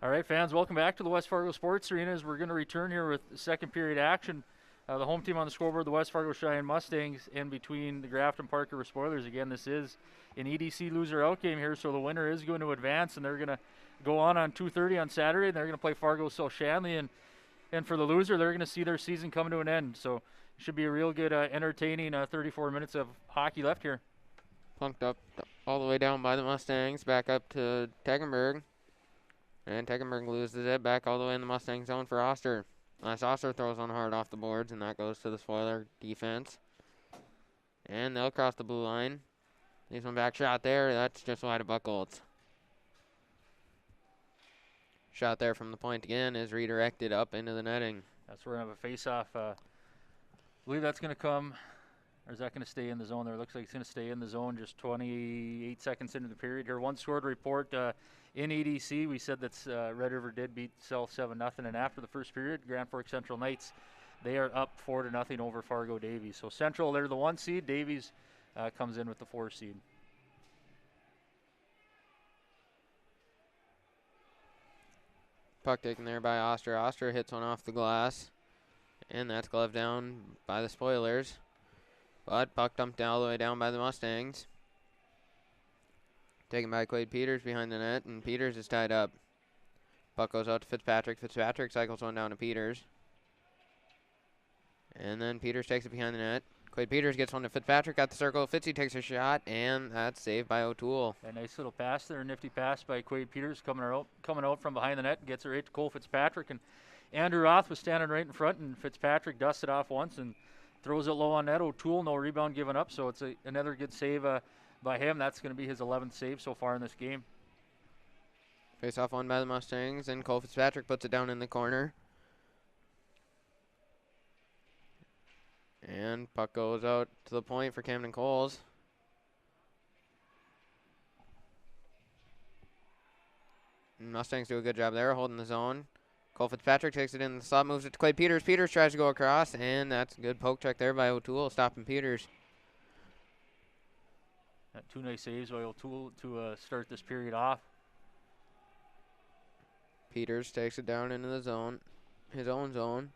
All right, fans, welcome back to the West Fargo Sports Arena as we're going to return here with second period action. The home team on the scoreboard, the West Fargo Cheyenne Mustangs, in between the Grafton Park River Spoilers. Again, this is an EDC loser-out game here, so the winner is going to advance, and they're going to go on 2:30 on Saturday, and they're going to play Fargo South Shanley, and for the loser, they're going to see their season come to an end. So it should be a real good, entertaining 34 minutes of hockey left here. Plunked up all the way down by the Mustangs, back up to Tegenberg. And Tegenberg loses it back all the way in the Mustang zone for Oster. Unless Oster throws on hard off the boards, and that goes to the spoiler defense. And they'll cross the blue line. Leaves one back shot there. That's just wide of Buckholz. Shot there from the point again is redirected up into the netting. That's where we have a face-off. I believe that's going to come, or is that going to stay in the zone there? It looks like it's going to stay in the zone just 28 seconds into the period here. One scored report in EDC. We said that Red River did beat South 7-0, and after the first period, Grand Forks Central Knights, they are up 4-0 over Fargo Davies. So Central, they're the 1 seed. Davies comes in with the 4 seed. Puck taken there by Oster. Oster hits one off the glass, and that's gloved down by the Spoilers. But puck dumped all the way down by the Mustangs. Taken by Quade Peters behind the net, and Peters is tied up. Puck goes out to Fitzpatrick. Fitzpatrick cycles one down to Peters. And then Peters takes it behind the net. Quade Peters gets one to Fitzpatrick at the circle. Fitzy takes a shot, and that's saved by O'Toole. A nice little pass there, a nifty pass by Quade Peters coming out from behind the net and gets it right to Cole Fitzpatrick. And Andrew Roth was standing right in front, and Fitzpatrick dusted off once and throws it low on net. O'Toole, no rebound given up, so it's another good save by him. That's going to be his 11th save so far in this game. Face off one by the Mustangs, and Cole Fitzpatrick puts it down in the corner. And puck goes out to the point for Camden Coles. Mustangs do a good job there, holding the zone. Cole Fitzpatrick takes it in the slot, moves it to Quade Peters. Peters tries to go across, and that's a good poke check there by O'Toole, stopping Peters. 2 nice saves by O'Toole to start this period off. Peters takes it down into the zone, his own zone,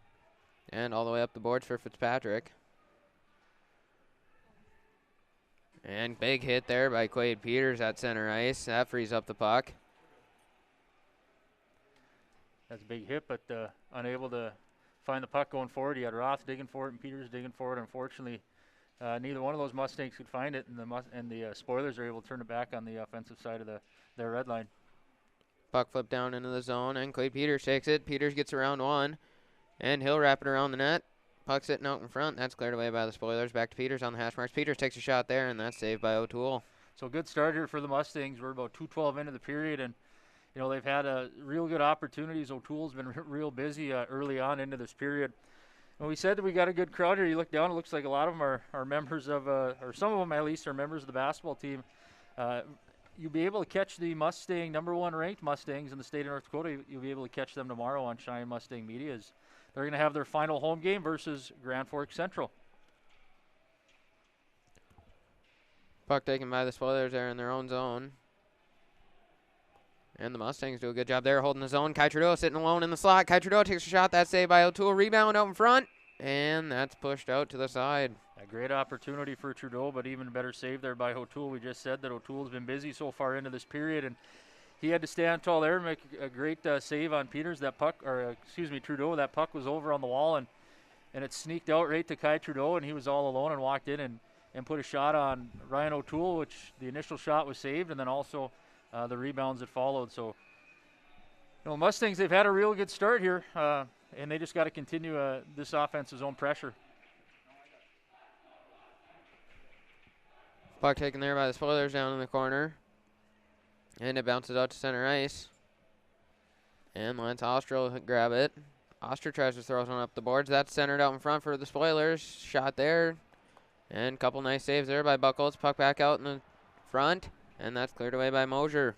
and all the way up the boards for Fitzpatrick. And big hit there by Quade Peters at center ice. That frees up the puck. That's a big hit, but unable to find the puck going forward. You had Roth digging for it and Peters digging for it. Unfortunately, neither one of those Mustangs could find it, and the Spoilers are able to turn it back on the offensive side of their red line. Puck flipped down into the zone, and Quade Peters takes it. Peters gets around one, and he'll wrap it around the net. Puck sitting out in front. That's cleared away by the Spoilers. Back to Peters on the hash marks. Peters takes a shot there, and that's saved by O'Toole. So good start here for the Mustangs. We're about 2:12 into the period, and you know they've had real good opportunities. O'Toole's been real busy early on into this period. And we said that we got a good crowd here. You look down, it looks like a lot of them are members of, or some of them at least, are members of the basketball team. You'll be able to catch the Mustang, #1 ranked Mustangs in the state of North Dakota. You'll be able to catch them tomorrow on Cheyenne Mustang Media. They're going to have their final home game versus Grand Forks Central. Puck taken by the Spoilers there in their own zone. And the Mustangs do a good job there holding the zone. Kai Trudeau sitting alone in the slot. Kai Trudeau takes a shot. That's saved by O'Toole. Rebound out in front. And that's pushed out to the side. A great opportunity for Trudeau, but even better save there by O'Toole. We just said that O'Toole's been busy so far into this period, and he had to stand tall there and make a great save on Peters. That puck, Trudeau, that puck was over on the wall, and it sneaked out right to Kai Trudeau, and he was all alone and walked in and put a shot on Ryan O'Toole, which the initial shot was saved, and then also the rebounds that followed. So, Mustangs, they've had a real good start here, and they just got to continue this offense's own pressure. Puck taken there by the Spoilers down in the corner. And it bounces out to center ice. And Lance Oster will grab it. Oster tries to throw one up the boards. That's centered out in front for the Spoilers. Shot there. And a couple nice saves there by Buckholz. Puck back out in the front. And that's cleared away by Mosier.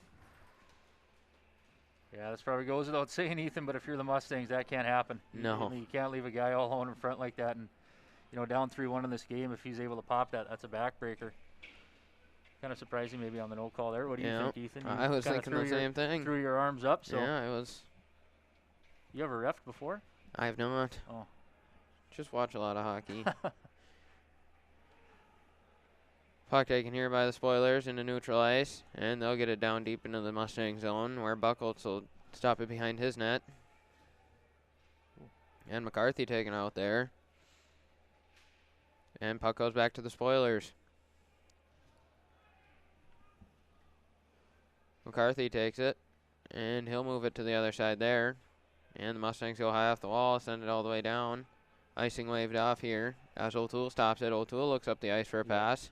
Yeah, this probably goes without saying, Ethan, but if you're the Mustangs, that can't happen. No. You can't leave a guy all alone in front like that. And, down 3-1 in this game, if he's able to pop that, that's a backbreaker. kind of surprising maybe on the no call there. What do you think, Ethan? You I was kinda thinking the same thing. Threw your arms up. So Yeah, I was. You ever reffed before? I have not. Oh. Just watch a lot of hockey. Puck taken here by the Spoilers into neutral ice, and they'll get it down deep into the Mustang zone where Buckholz will stop it behind his net. And McCarthy taken out there. And puck goes back to the Spoilers. McCarthy takes it, and he'll move it to the other side there. And the Mustangs go high off the wall, send it all the way down. Icing waved off here as O'Toole stops it. O'Toole looks up the ice for a pass.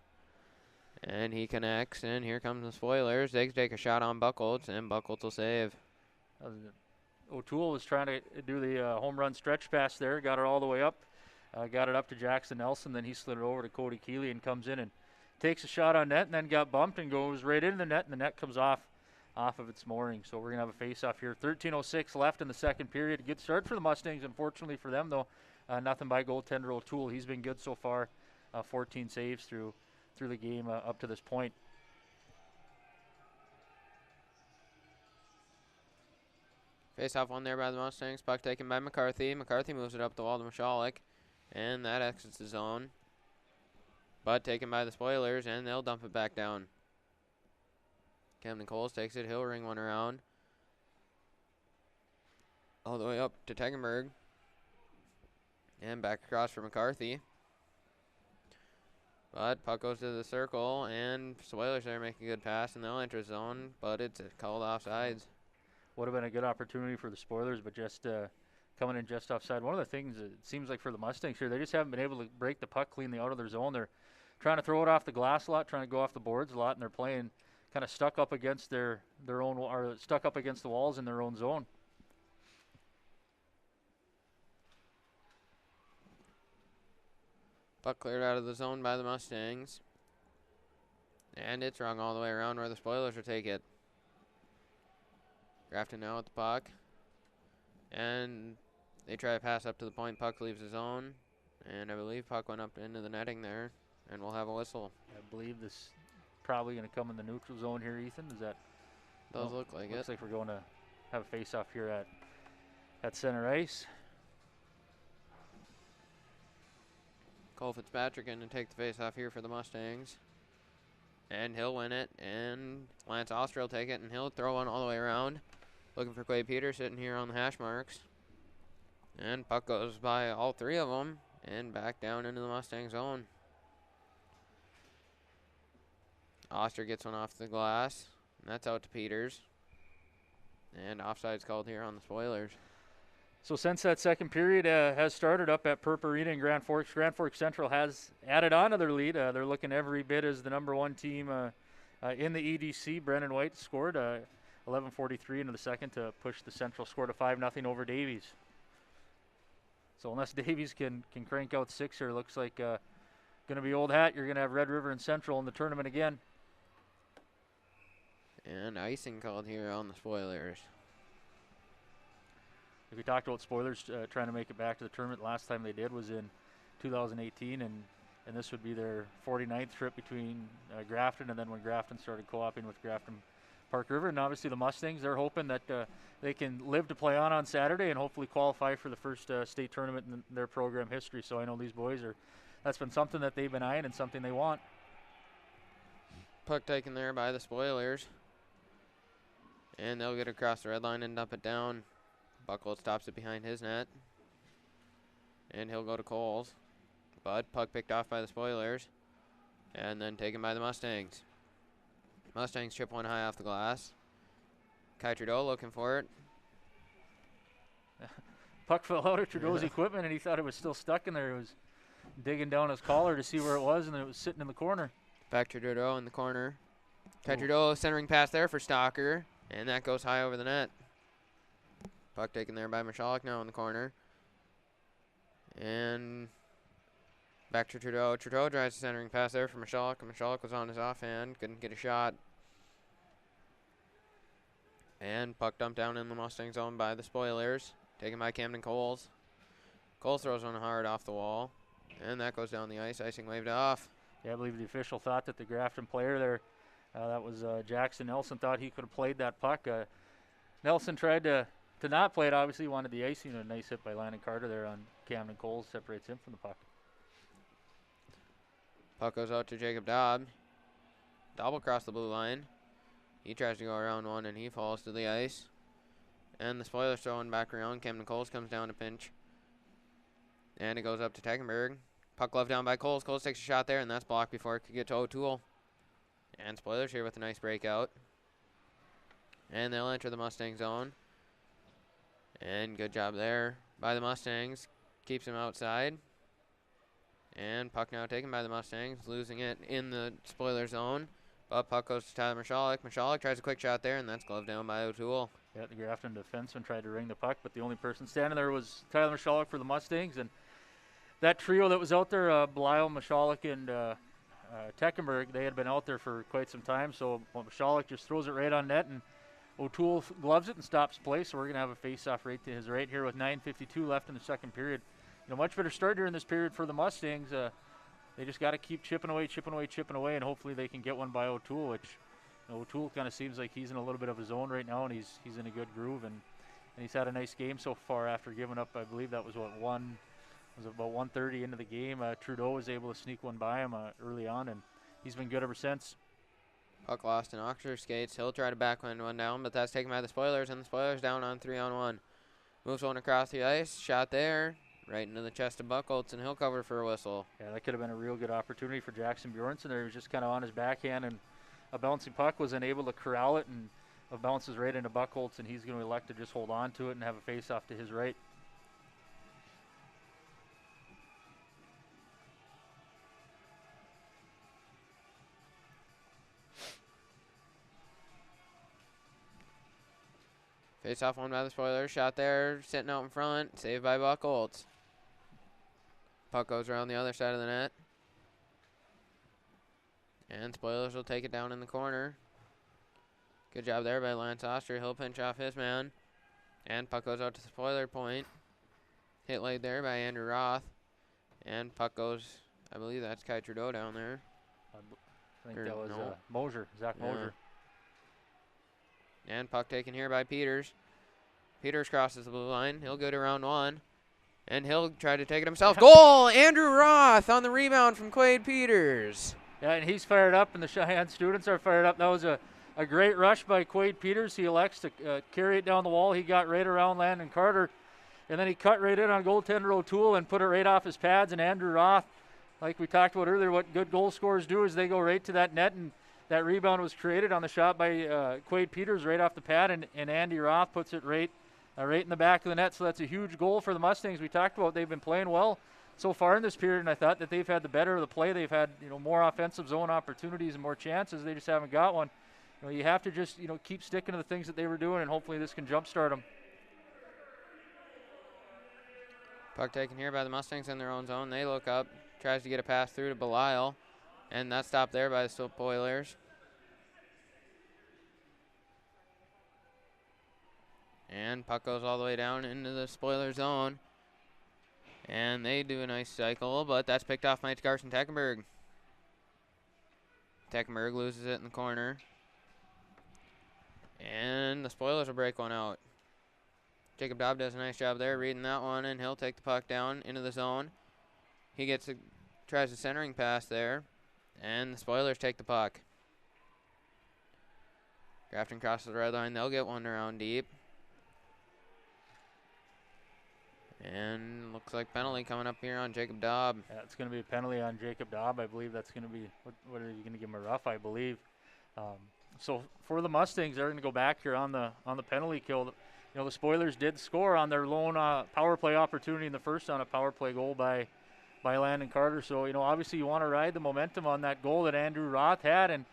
And he connects, and here comes the Spoilers. They take a shot on Buckholz, and Buckholz will save. O'Toole was trying to do the home run stretch pass there, got it all the way up, got it up to Jackson Nelson, then he slid it over to Cody Keeley and comes in and takes a shot on net and then got bumped and goes right into the net, and the net comes off of its mooring. So we're going to have a face-off here. 13:06 left in the second period. A good start for the Mustangs, unfortunately for them, though. Nothing by goaltender O'Toole. He's been good so far, 14 saves through the game up to this point. Face-off one there by the Mustangs. Puck taken by McCarthy. McCarthy moves it up the wall to Michalek, and that exits the zone. But taken by the Spoilers, and they'll dump it back down. Camden Coles takes it. He'll ring one around. All the way up to Tegenberg. And back across for McCarthy. But puck goes to the circle, and Spoilers there make a good pass, and they'll enter zone, but it's called offsides. Would have been a good opportunity for the Spoilers, but just coming in just offside. One of the things it seems like for the Mustangs here, they just haven't been able to break the puck cleanly out of their zone. They're trying to throw it off the glass a lot, trying to go off the boards a lot, and they're playing kind of stuck up against their own, or stuck up against the walls in their own zone. Puck cleared out of the zone by the Mustangs. And it's rung all the way around where the Spoilers will take it. Grafton now with the puck. And they try to pass up to the point. Puck leaves the zone. And I believe puck went up into the netting there. And we'll have a whistle. I believe this probably going to come in the neutral zone here, Ethan. Is that? Does look like it. Looks like we're going to have a face-off here at center ice. Cole Fitzpatrick going to take the face-off here for the Mustangs. And he'll win it. And Lance Oster will take it, and he'll throw one all the way around. Looking for Clay Peters sitting here on the hash marks. And puck goes by all three of them and back down into the Mustang zone. Oster gets one off the glass, and that's out to Peters. And offside's called here on the Spoilers. So since that second period has started up at Perp Arena in Grand Forks Central has added on to their lead. They're looking every bit as the #1 team in the EDC. Brendan White scored 11:43 into the second to push the Central score to 5-0 over Davies. So unless Davies can crank out six here, looks like going to be old hat. You're going to have Red River and Central in the tournament again. And icing called here on the Spoilers. We talked about Spoilers trying to make it back to the tournament. Last time they did was in 2018, and this would be their 49th trip between Grafton and then when Grafton started co-oping with Grafton Park River. And obviously the Mustangs, they're hoping that they can live to play on Saturday and hopefully qualify for the first state tournament in their program history. So I know these boys that's been something that they've been eyeing and something they want. Puck taken there by the Spoilers. And they'll get across the red line and dump it down. Buckholz stops it behind his net. And he'll go to Coles. But puck picked off by the Spoilers. And then taken by the Mustangs. Mustangs chip one high off the glass. Kai Trudeau looking for it. Puck fell out of Trudeau's equipment and he thought it was still stuck in there. He was digging down his collar to see where it was, and then it was sitting in the corner. Back to Trudeau in the corner. Kai Trudeau centering pass there for Stalker. And that goes high over the net. Puck taken there by Michalek now in the corner. And back to Trudeau. Trudeau drives the centering pass there for Michalek. And Michalek was on his offhand. Couldn't get a shot. And puck dumped down in the Mustang zone by the Spoilers. Taken by Camden Coles. Coles throws one hard off the wall. And that goes down the ice. Icing waved off. Yeah, I believe the official thought that the Grafton player there That was Jackson Nelson thought he could have played that puck. Nelson tried to not play it. Obviously, he wanted the icing. A nice hit by Landon Carter there on Camden Coles separates him from the puck. Puck goes out to Jacob Dobb. Double across the blue line. He tries to go around one, and he falls to the ice. And the Spoilers throwing back around. Camden Coles comes down to pinch. And it goes up to Tecklenburg. Puck glove down by Coles. Coles takes a shot there, and that's blocked before it could get to O'Toole. And Spoilers here with a nice breakout. And they'll enter the Mustang zone. And good job there by the Mustangs. Keeps him outside. And puck now taken by the Mustangs, losing it in the Spoiler zone. But puck goes to Tyler Michalek. Michalek tries a quick shot there, and that's gloved down by O'Toole. Yeah, the Grafton defenseman tried to ring the puck, but the only person standing there was Tyler Michalek for the Mustangs. And that trio that was out there, Belial, Michalek, and Tecklenburg, they had been out there for quite some time. So Michalek just throws it right on net, and O'Toole gloves it and stops play. So we're going to have a face-off right to his right here with 9:52 left in the second period. Much better start during this period for the Mustangs. They just got to keep chipping away, and hopefully they can get one by O'Toole, which O'Toole kind of seems like he's in a little bit of his own right now, and he's in a good groove, and he's had a nice game so far after giving up, I believe that was about 1:30 into the game. Trudeau was able to sneak one by him early on, and he's been good ever since. Puck lost in Oxford skates. He'll try to backhand one down, but that's taken by the Spoilers, and the Spoilers down on 3-on-1. Moves one across the ice. Shot there. Right into the chest of Buchholz, and he'll cover for a whistle. Yeah, that could have been a real good opportunity for Jackson Bjornsson there. He was just kind of on his backhand, and a bouncing puck was unable to corral it, and it bounces right into Buchholz, and he's going to elect to just hold on to it and have a face-off to his right. Face-off one by the Spoilers. Shot there, sitting out in front. Saved by Buchholz. Puck goes around the other side of the net. And Spoilers will take it down in the corner. Good job there by Lance Oster. He'll pinch off his man. And puck goes out to the Spoiler point. Hit laid there by Andrew Roth. And puck goes, I believe that's Kai Trudeau down there. I think that was Mosier, Zach Mosier. And puck taken here by Peters. Peters crosses the blue line. He'll go to round one. And he'll try to take it himself. Goal! Andrew Roth on the rebound from Quade Peters. Yeah, and he's fired up, and the Cheyenne students are fired up. That was a great rush by Quade Peters. He elects to carry it down the wall. He got right around Landon Carter, and then he cut right in on goaltender O'Toole and put it right off his pads. And Andrew Roth, like we talked about earlier, what good goal scorers do is they go right to that net, and that rebound was created on the shot by Quade Peters right off the pad, and Andy Roth puts it right in the back of the net. So that's a huge goal for the Mustangs. We talked about they've been playing well so far in this period, and I thought that they've had the better of the play. They've had more offensive zone opportunities and more chances. They just haven't got one. You have to just keep sticking to the things that they were doing, and hopefully this can jumpstart them. Puck taken here by the Mustangs in their own zone. They look up, tries to get a pass through to Belial, and that's stopped there by the Spoilers. And puck goes all the way down into the Spoiler zone. And they do a nice cycle, but that's picked off by Carson Tecklenburg. Tecklenburg loses it in the corner. And the Spoilers will break one out. Jacob Dobb does a nice job there reading that one, and he'll take the puck down into the zone. He tries a centering pass there, and the Spoilers take the puck. Grafton crosses the red line. They'll get one around deep. And looks like penalty coming up here on Jacob Dobb. Yeah, it's going to be a penalty on Jacob Dobb. I believe that's going to be, what are you going to give him, a rough, I believe. So for the Mustangs, they're going to go back here on the penalty kill. The Spoilers did score on their lone power play opportunity in the first on a power play goal by Landon Carter. So, obviously you want to ride the momentum on that goal that Andrew Roth had, and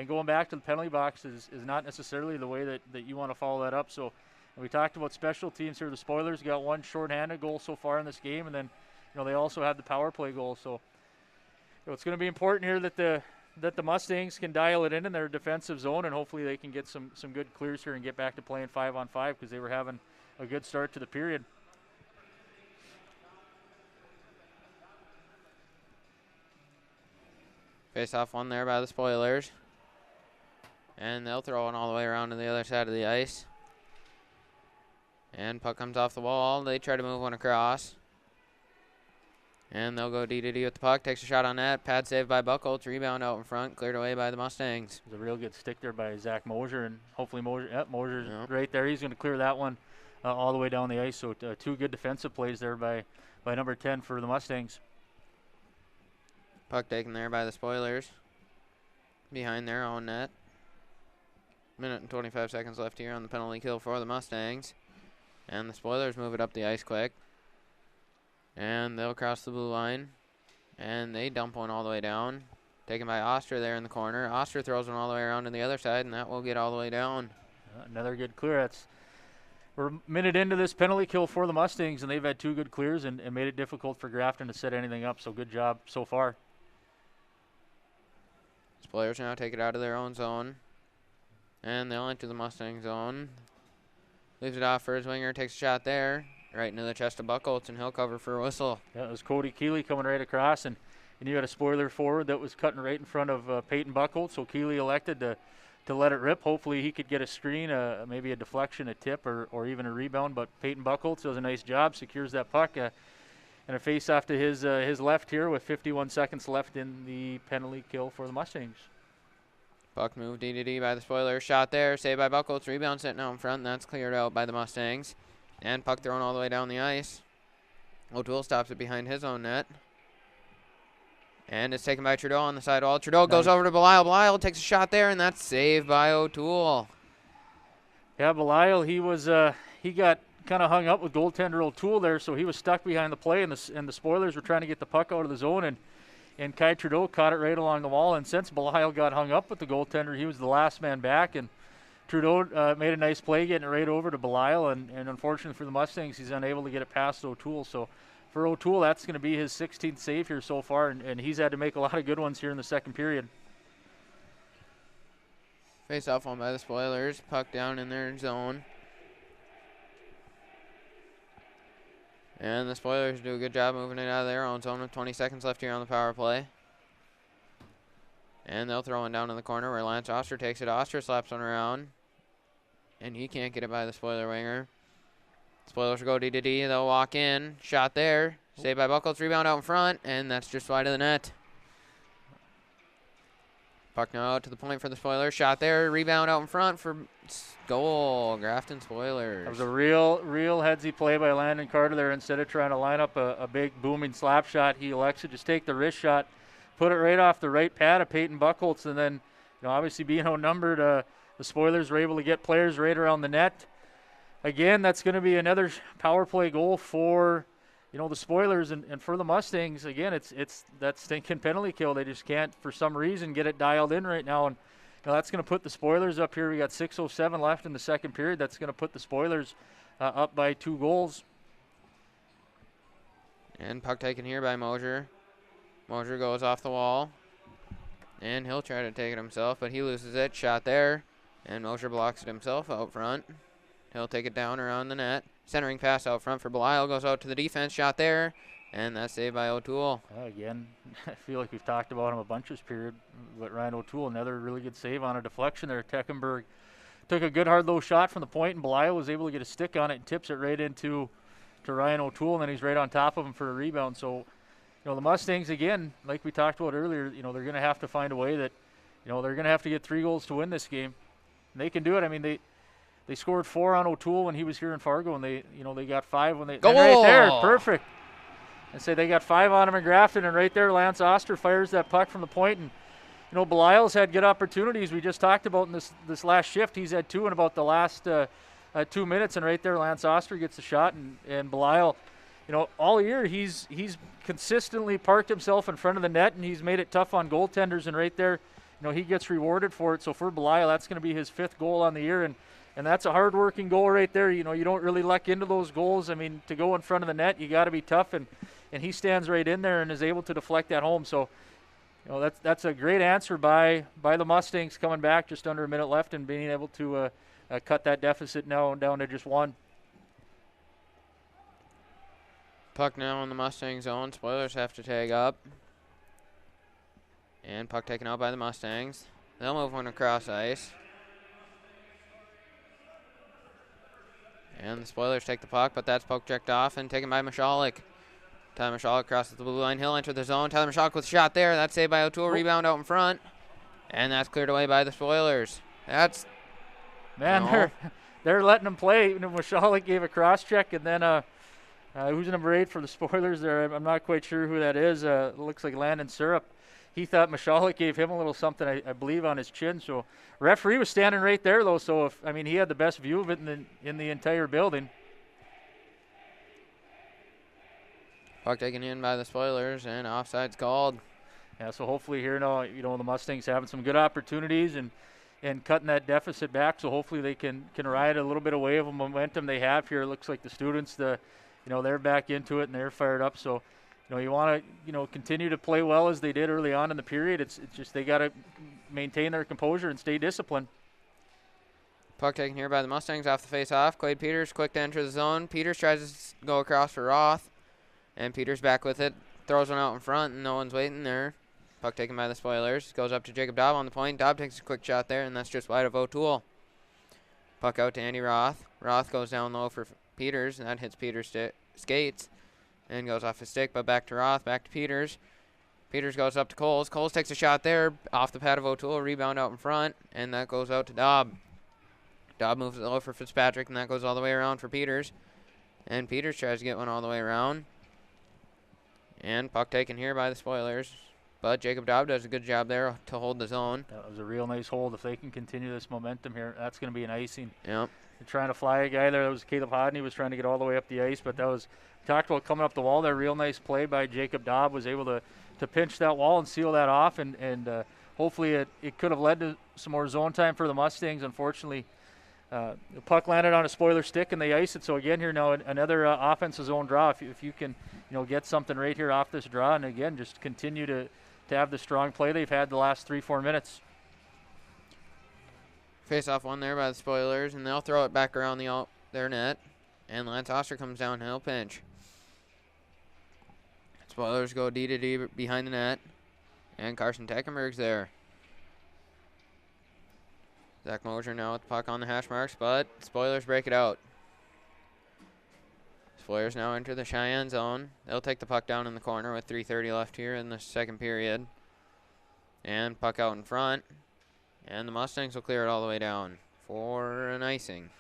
going back to the penalty box is not necessarily the way that you want to follow that up. So we talked about special teams here. The Spoilers got one shorthanded goal so far in this game, and then they also had the power play goal. So it's going to be important here that the Mustangs can dial it in their defensive zone, and hopefully they can get some good clears here and get back to playing 5-on-5, because they were having a good start to the period. Face off one there by the Spoilers. And they'll throw it all the way around to the other side of the ice. And puck comes off the wall. They try to move one across. And they'll go D-to-D with the puck. Takes a shot on net. Pad save by Buckholz. Rebound out in front. Cleared away by the Mustangs. It was a real good stick there by Zach Mosier. And hopefully Mosier's right there. He's going to clear that one all the way down the ice. So two good defensive plays there by number 10 for the Mustangs. Puck taken there by the Spoilers. Behind their own net. Minute and 25 seconds left here on the penalty kill for the Mustangs. And the Spoilers move it up the ice quick. And they'll cross the blue line. And they dump one all the way down. Taken by Oster there in the corner. Oster throws one all the way around to the other side, and that will get all the way down. Another good clear. We're a minute into this penalty kill for the Mustangs, and they've had two good clears and made it difficult for Grafton to set anything up. So good job so far. Spoilers now take it out of their own zone. And they'll enter the Mustang zone. Leaves it off for his winger. Takes a shot there. Right into the chest of Buckholz, and he'll cover for a whistle. Yeah, it was Cody Keeley coming right across, and you had a spoiler forward that was cutting right in front of Peyton Buckholz, so Keeley elected to let it rip. Hopefully he could get a screen, maybe a deflection, a tip, or even a rebound, but Peyton Buckholz does a nice job, secures that puck, and a face-off to his left here with 51 seconds left in the penalty kill for the Mustangs. Puck moved D-to-D by the Spoilers. Shot there, saved by Buckholz. Rebound sitting out in front, and that's cleared out by the Mustangs. And puck thrown all the way down the ice. O'Toole stops it behind his own net. And it's taken by Trudeau on the sidewall. Trudeau goes over to Belial. Belial takes a shot there, and that's saved by O'Toole. Yeah, Belial, he got kind of hung up with goaltender O'Toole there, so he was stuck behind the play, and the Spoilers were trying to get the puck out of the zone, and Kai Trudeau caught it right along the wall. And since Belial got hung up with the goaltender, he was the last man back, and Trudeau made a nice play getting it right over to Belial, and unfortunately for the Mustangs, he's unable to get it past O'Toole. So for O'Toole, that's going to be his 16th save here so far, and he's had to make a lot of good ones here in the second period. Face off one by the Spoilers. Puck down in their zone. And the Spoilers do a good job moving it out of their own zone with 20 seconds left here on the power play. And they'll throw it down in the corner where Lance Oster takes it. Oster slaps one around. And he can't get it by the Spoiler winger. Spoilers will go D-to-D. They'll walk in. Shot there. Saved by Buckholz. Rebound out in front. And that's just wide of the net. Puck now out to the point for the Spoilers. Shot there. Rebound out in front for goal. Grafton Spoilers. That was a real headsy play by Landon Carter there. Instead of trying to line up a big booming slap shot, he elects to just take the wrist shot, put it right off the right pad of Peyton Buckholz, and then, obviously being outnumbered, the Spoilers were able to get players right around the net. Again, that's going to be another power play goal for, the Spoilers, and for the Mustangs. Again, it's that stinking penalty kill. They just can't, for some reason, get it dialed in right now, and that's going to put the Spoilers up here. We got 6:07 left in the second period. That's going to put the Spoilers up by 2 goals. And puck taken here by Mosier. Mosier goes off the wall, and he'll try to take it himself, but he loses it. Shot there, and Mosier blocks it himself out front. He'll take it down around the net. Centering pass out front for Belial. Goes out to the defense. Shot there, and that's saved by O'Toole. Again, I feel like we've talked about him a bunch this period, but Ryan O'Toole, another really good save on a deflection there. Teckenberg took a good hard low shot from the point, and Belial was able to get a stick on it and tips it right into Ryan O'Toole, and then he's right on top of him for a rebound. So, the Mustangs, again, like we talked about earlier, they're going to have to find a way that, they're going to have to get 3 goals to win this game. And they can do it. I mean, they scored 4 on O'Toole when he was here in Fargo, and they got 5 when they go right there, perfect. And say they got 5 on him in Grafton, and right there, Lance Oster fires that puck from the point, and Belial's had good opportunities. We just talked about in this last shift. He's had 2 in about the last 2 minutes, and right there, Lance Oster gets the shot, and Belial. All year he's consistently parked himself in front of the net, and he's made it tough on goaltenders, and right there, he gets rewarded for it. So for Belial, that's going to be his 5th goal on the year, and that's a hard-working goal right there. You don't really luck into those goals. I mean, to go in front of the net, you got to be tough, and he stands right in there and is able to deflect that home. So, that's a great answer by the Mustangs, coming back just under a minute left and being able to cut that deficit now down to just 1. Puck now in the Mustang zone. Spoilers have to tag up. And puck taken out by the Mustangs. They'll move one across ice. And the Spoilers take the puck, but that's poke checked off and taken by Mashalik. Tyler Mashalik crosses the blue line. He'll enter the zone. Tyler Mashalik with a shot there. That's saved by O'Toole. Rebound out in front. And that's cleared away by the Spoilers. That's... Man, they're letting him play. You know, Mashalik gave a cross check, and then who's number 8 for the Spoilers there? I'm not quite sure who that is. It looks like Landon Syrup. He thought Mashalik gave him a little something, I believe, on his chin. So referee was standing right there, though. So he had the best view of it in the entire building. Puck taken in by the Spoilers, and offside's called. Yeah, so hopefully here now, the Mustangs having some good opportunities and cutting that deficit back. So hopefully they can ride a little bit of wave of momentum they have here. It looks like the students, they're back into it and they're fired up. So, you want to, continue to play well as they did early on in the period. It's just they got to maintain their composure and stay disciplined. Puck taken here by the Mustangs off the face-off. Quade Peters quick to enter the zone. Peters tries to go across for Roth, and Peters back with it. Throws one out in front, and no one's waiting there. Puck taken by the Spoilers. Goes up to Jacob Dobb on the point. Dobb takes a quick shot there, and that's just wide of O'Toole. Puck out to Andy Roth. Roth goes down low for Peters, and that hits Peters' skates and goes off his stick, but back to Roth, back to Peters. Peters goes up to Coles. Coles takes a shot there off the pad of O'Toole. Rebound out in front, and that goes out to Dobb. Dobb moves it low for Fitzpatrick, and that goes all the way around for Peters. And Peters tries to get one all the way around. And puck taken here by the Spoilers. But Jacob Dobb does a good job there to hold the zone. That was a real nice hold. If they can continue this momentum here, that's going to be an icing. Yep. They're trying to fly a guy there. That was Caleb Hodney, was trying to get all the way up the ice, but that was, talked about coming up the wall there. Real nice play by Jacob Dobb. Was able to pinch that wall and seal that off, and hopefully it could have led to some more zone time for the Mustangs. Unfortunately, the puck landed on a Spoiler stick and they iced it. So again here now another offensive zone draw. If you can get something right here off this draw, and again just continue to have the strong play they've had the last 3-4 minutes. Face-off one there by the Spoilers, and they'll throw it back around their net. And Lance Oster comes down, he'll pinch. Spoilers go D to D behind the net. And Carson Teckenberg's there. Zach Mosier now with the puck on the hash marks, but Spoilers break it out. Spoilers now enter the Cheyenne zone. They'll take the puck down in the corner with 3:30 left here in the second period. And puck out in front. And the Mustangs will clear it all the way down for an icing.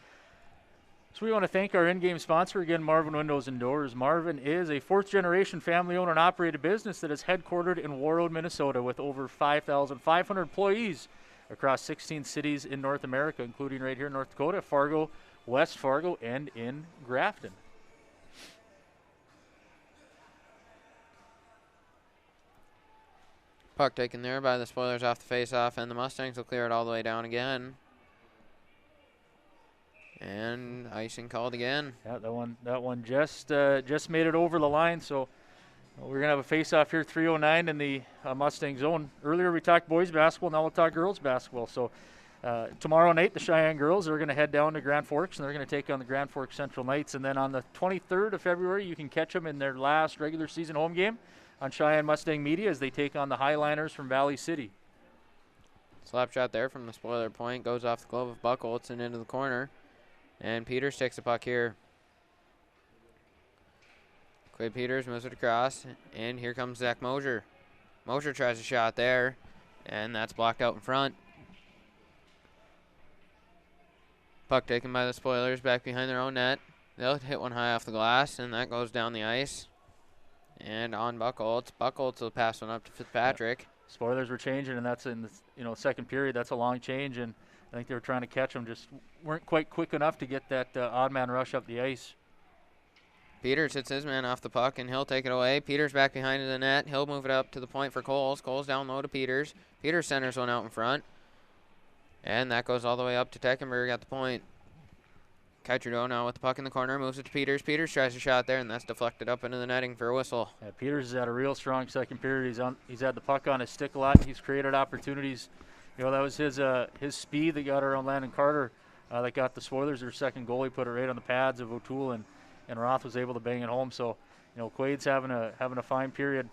So we want to thank our in-game sponsor again, Marvin Windows and Doors. Marvin is a fourth-generation family-owned and operated business that is headquartered in Warroad, Minnesota, with over 5,500 employees across 16 cities in North America, including right here in North Dakota, Fargo, West Fargo, and in Grafton. Puck taken there by the Spoilers off the face-off, and the Mustangs will clear it all the way down again. And icing called again. Yeah, that one just made it over the line. So we're gonna have a face-off here, 3:09 in the Mustang zone. Earlier we talked boys basketball. Now we'll talk girls basketball. So tomorrow night the Cheyenne girls are gonna head down to Grand Forks, and they're gonna take on the Grand Forks Central Knights. And then on the 23rd of February, you can catch them in their last regular season home game on Cheyenne Mustang Media as they take on the Highliners from Valley City. Slap shot there from the Spoiler point. Goes off the glove of Buckholz and into the corner. And Peters takes the puck here. Quade Peters moves it across. And here comes Zach Mosier. Mosier tries a shot there. And that's blocked out in front. Puck taken by the Spoilers back behind their own net. They'll hit one high off the glass. And that goes down the ice. And on Buckholz. Buckholz will pass one up to Fitzpatrick. Spoilers were changing, and that's in the second period. That's a long change, and I think they were trying to catch them, just weren't quite quick enough to get that odd man rush up the ice. Peters hits his man off the puck, and he'll take it away. Peters back behind the net. He'll move it up to the point for Coles. Coles down low to Peters. Peters centers one out in front. And that goes all the way up to Teckenberg at the point. Kai Trudeau now with the puck in the corner, moves it to Peters. Peters tries a shot there, and that's deflected up into the netting for a whistle. Yeah, Peters has had a real strong second period. He's had the puck on his stick a lot. He's created opportunities. That was his speed that got around Landon Carter that got the Spoilers their second goal. He put it right on the pads of O'Toole, and Roth was able to bang it home. So, Quade's having a fine period.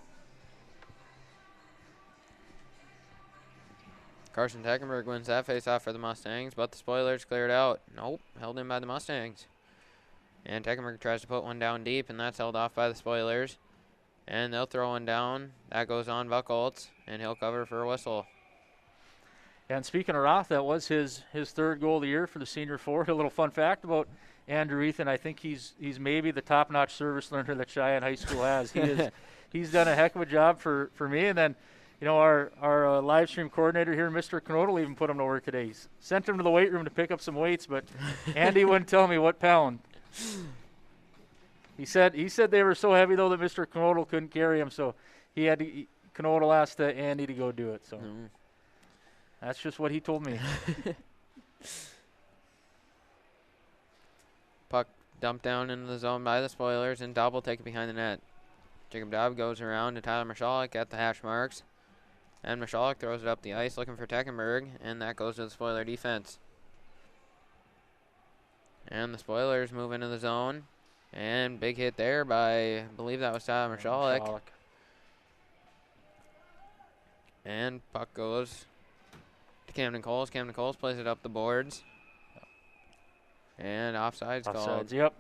Carson Teckenberg wins that face-off for the Mustangs, but the Spoilers cleared out. Nope, held in by the Mustangs. And Teckenberg tries to put one down deep, and that's held off by the Spoilers. And they'll throw one down. That goes on Buchholz, and he'll cover for a whistle. And speaking of Roth, that was his third goal of the year for the senior forward. A little fun fact about Andrew Ethan, I think he's maybe the top-notch service learner that Cheyenne High School has. He's done a heck of a job for me. And then, you know, our live stream coordinator here, Mr. Knodel, even put him to work today. He's sent him to the weight room to pick up some weights, but Andy wouldn't tell me what pound. He said they were so heavy, though, that Mr. Knodel couldn't carry them, so Knodel asked Andy to go do it. So that's just what he told me. Puck dumped down into the zone by the Spoilers, and Dobb will take it behind the net. Jacob Dobb goes around to Tyler Michalek at the hash marks, and Michalek throws it up the ice looking for Teckenberg, and that goes to the Spoiler defense. And the Spoilers move into the zone, and big hit there by, I believe that was Tyler Michalek. And puck goes to Camden Coles. Camden Coles plays it up the boards. And offside's called. Yep.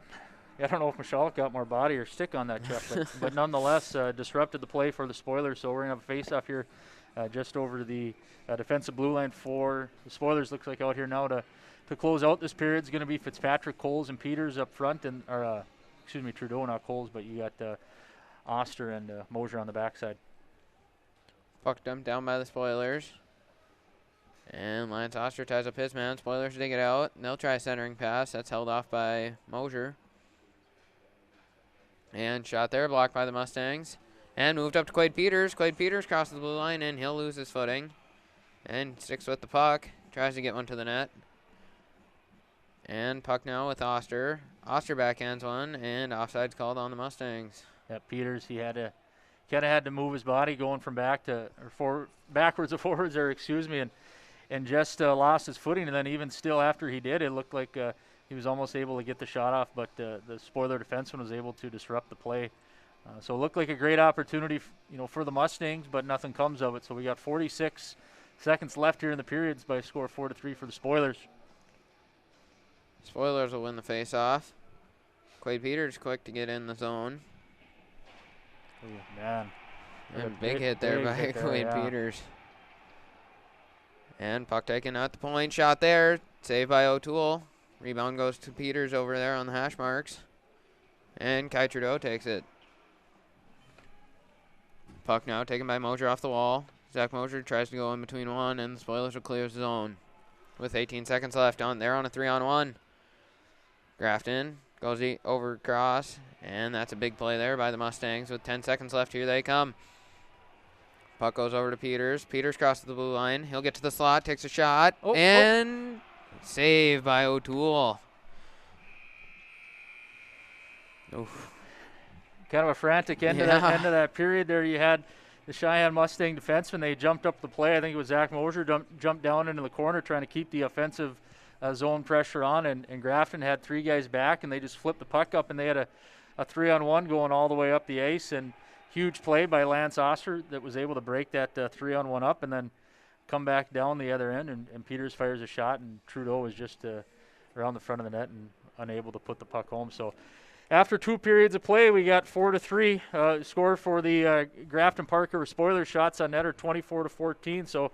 I don't know if Michalek got more body or stick on that check, but nonetheless disrupted the play for the Spoilers. So we're going to have a face-off here just over to the defensive blue line for the Spoilers. Looks like out here now to close out this period is going to be Fitzpatrick, Coles, and Peters up front. Trudeau, not Coles, but you got Oster and Mosier on the backside. Puck dumped down by the Spoilers. And Lance Oster ties up his man. Spoilers dig it out. And they'll try a centering pass. That's held off by Mosier. And shot there, blocked by the Mustangs. And moved up to Quade Peters. Quade Peters crosses the blue line, and he'll lose his footing. And sticks with the puck. Tries to get one to the net. And puck now with Oster. Oster backhands one, and offside's called on the Mustangs. Yeah, Peters, he kind of had to move his body going from backwards to forwards, and just lost his footing. And then even still after he did, it looked like he was almost able to get the shot off, but the Spoiler defenseman was able to disrupt the play. So it looked like a great opportunity, for the Mustangs, but nothing comes of it. So we got 46 seconds left here in the periods by a score of 4-3 for the Spoilers. Spoilers will win the face-off. Quade Peters quick to get in the zone. Oh, man. And big hit there by Quade Peters. And puck taken at the point. Shot there. Saved by O'Toole. Rebound goes to Peters over there on the hash marks. And Kai Trudeau takes it. Puck now taken by Mosier off the wall. Zach Mosier tries to go in between one, and the Spoilers will clear the zone. With 18 seconds left they're on a 3-on-1. Grafton goes over cross, and that's a big play there by the Mustangs. With 10 seconds left, here they come. Puck goes over to Peters. Peters crosses the blue line. He'll get to the slot, takes a shot, and saved by O'Toole. Oof. Kind of a frantic end of that period there. You had the Cheyenne Mustang defenseman. They jumped up the play. I think it was Zach Mosier jumped down into the corner trying to keep the offensive zone pressure on, and Grafton had three guys back, and they just flipped the puck up, and they had a 3-on-1 going all the way up the ice, and huge play by Lance Oster that was able to break that 3-on-1 up and then come back down the other end, and Peters fires a shot, and Trudeau was just around the front of the net and unable to put the puck home. So after 2 periods of play, we got 4-3 score for the Grafton Parker Spoilers. Shots on net are 24-14. So,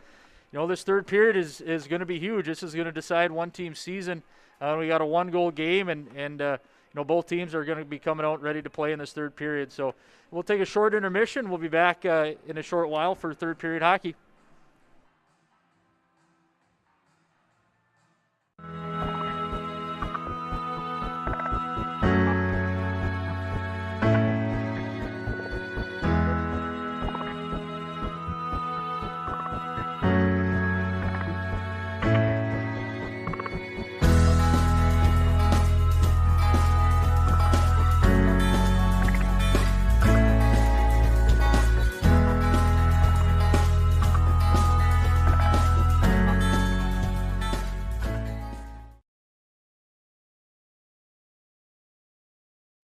this third period is going to be huge. This is going to decide one team's season. We got a 1-goal game, and both teams are going to be coming out ready to play in this third period. So we'll take a short intermission. We'll be back in a short while for third period hockey.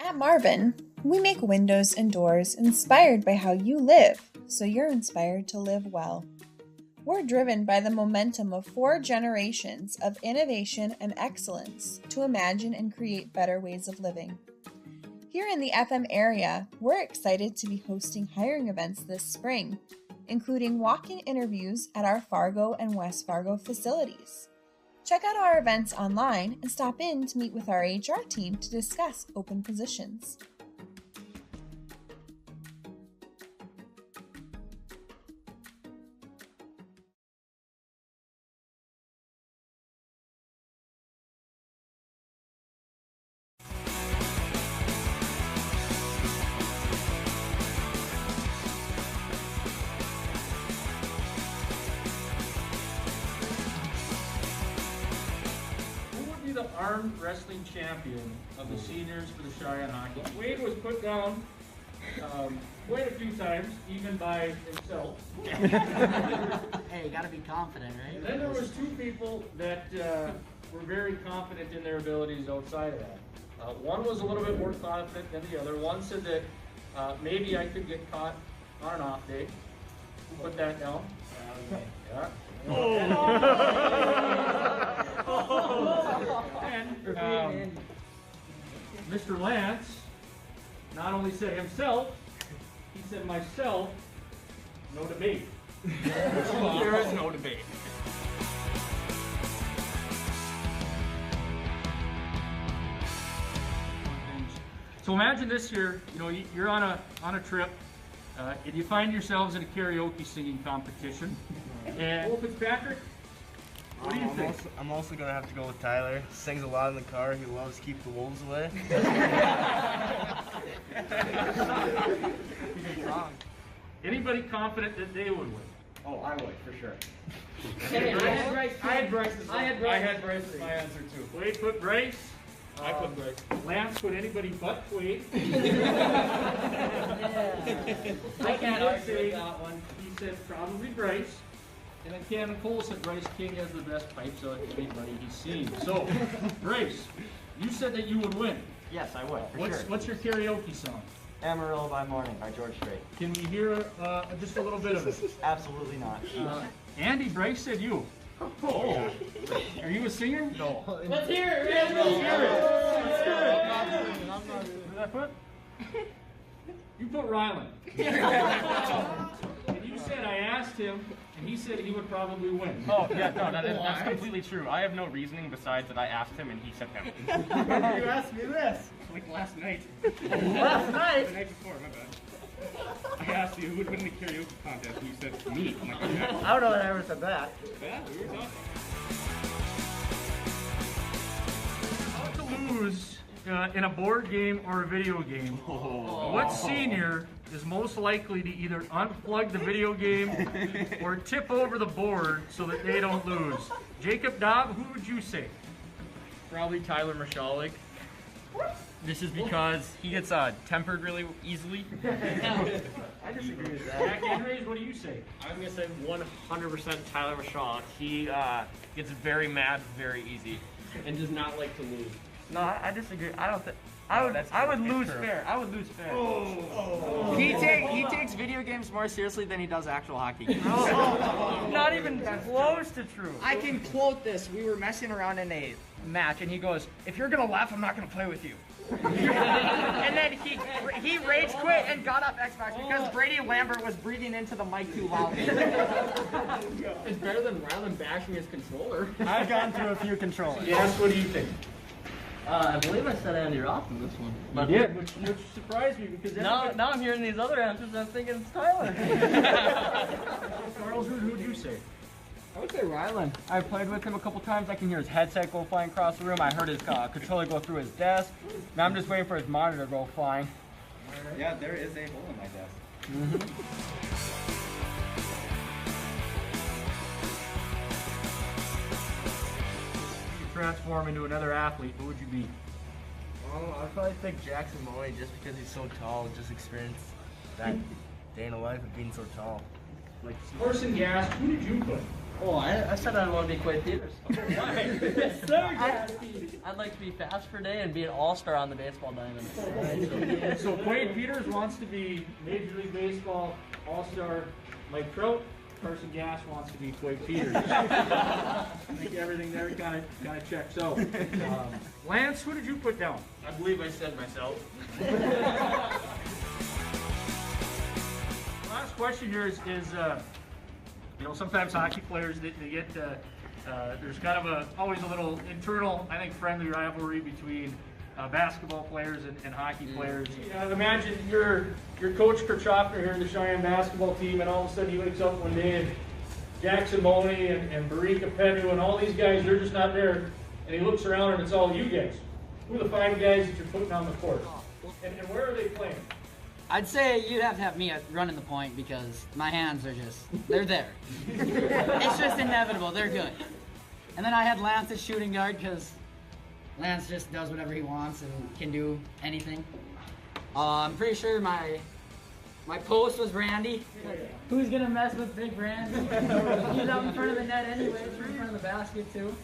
At Marvin, we make windows and doors inspired by how you live, so you're inspired to live well. We're driven by the momentum of 4 generations of innovation and excellence to imagine and create better ways of living. Here in the FM area, we're excited to be hosting hiring events this spring, including walk-in interviews at our Fargo and West Fargo facilities. Check out our events online and stop in to meet with our HR team to discuss open positions. The arm wrestling champion of the seniors for the Cheyenne Hockey. Wade was put down quite a few times, even by himself. Hey, you gotta be confident, right? And then there was 2 people that were very confident in their abilities outside of that. One was a little bit more confident than the other. One said that maybe I could get caught on an off day. Put that down. Yeah. And Mr. Lance not only said himself, he said myself, no debate. There is no debate. So imagine this here, you're on a trip, and you find yourselves in a karaoke singing competition. And well, Fitzpatrick, what do you think? I'm also going to have to go with Tyler. Sings a lot in the car. He loves Keep the Wolves Away. Anybody confident that they would win? Oh, I would, for sure. I had Bryce as my answer too. Wade put Bryce. I put Bryce. Lance put anybody but Wade. I can't argue with that one. He said probably Bryce. And then Cameron Cole said Bryce King has the best pipes out of anybody he's seen. So, Bryce, you said that you would win. Yes, I would, for sure. What's your karaoke song? Amarillo by Morning by George Strait. Can we hear just a little bit of it? Absolutely not. Andy, Bryce said you. Oh. Are you a singer? No. Let's hear it, man. Let's hear it. Who did I put? You put Ryland. And you said I asked him, and he said he would probably win. Oh, yeah, no, that's completely true. I have no reasoning besides that I asked him and he said him. You asked me this. Like last night. Last night? The night before, my bad. I asked you who would win the karaoke contest, and you said me. I'm like, yeah. I don't know that I ever said that. Yeah, we were talking. How to lose in a board game or a video game? What senior is most likely to either unplug the video game or tip over the board so that they don't lose? Jacob Dobb, who would you say? Probably Tyler Mashalik. This is because he gets tempered really easily. I disagree with that. Jack Henrys, what do you say? I'm going to say 100% Tyler Mashalik. He gets very mad very easy and does not like to lose. No, I disagree. I don't think. I would lose fair. I would lose fair. Oh. He takes video games more seriously than he does actual hockey. Not even close to true. I can quote this. We were messing around in a match, and he goes, "If you're gonna laugh, I'm not gonna play with you." And then he rage quit and got up Xbox because Brady Lambert was breathing into the mic too loud. It's better than Ryland bashing his controller. I've gone through a few controllers. Yes, what do you think? I believe I said Andy Roth in this one. But you did, which surprised me because now I'm hearing these other answers and I'm thinking it's Tyler. Charles, who would you say? I would say Ryland. I've played with him a couple times. I can hear his headset go flying across the room. I heard his controller go through his desk. Now I'm just waiting for his monitor to go flying. Yeah, there is a hole in my desk. If you transform into another athlete, who would you be? I'd probably pick Jackson Moy just because he's so tall. Just experienced that day in the life of being so tall. Like horse and gas, who did you put? Oh, I said I want to be Quade Peters. Why? I'd like to be fast per day and be an all-star on the baseball diamond. So Quade Peters wants to be Major League Baseball all-star Mike Trout. Carson Gass wants to be Quake Peters. I think everything there kind of checks out. Lance, who did you put down? I believe I said myself. Last question here is you know, sometimes hockey players they get there's kind of always a little internal, I think, friendly rivalry between basketball players and hockey players. Imagine you're Coach Kirchhoffner here in the Cheyenne basketball team, and all of a sudden he wakes up one day and Jackson Money and Barika Pennu and all these guys, they're just not there, and he looks around and it's all you guys. Who are the 5 guys that you're putting on the court? And where are they playing? I'd say you'd have to have me running the point because my hands are they're there. It's just inevitable, they're good. And then I had Lance at shooting guard because Lance just does whatever he wants and can do anything. I'm pretty sure my post was Randy. Who's gonna mess with Big Randy? He's out in front of the net anyway, right in front of the basket too.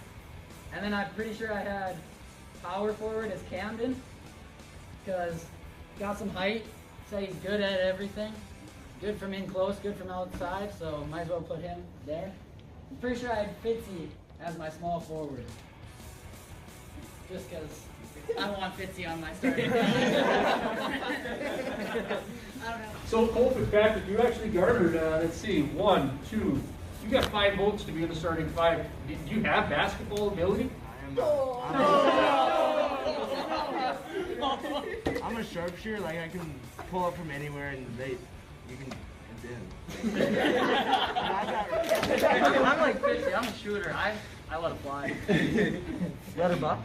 And then I'm pretty sure I had power forward as Camden because got some height. Say he's good at everything. Good from in close, good from outside, so might as well put him there. I'm pretty sure I had Fitzy as my small forward. Just because I want Fitzy on my starting line. I don't know. So Cole Fitzpatrick, you actually garnered, let's see, 1, 2, you got 5 votes to be in the starting 5. Do you have basketball ability? I'm a sharpshooter, like I can pull up from anywhere and you can, it's in. I'm like Fitzy, I'm a shooter. I let it fly. Let her buck?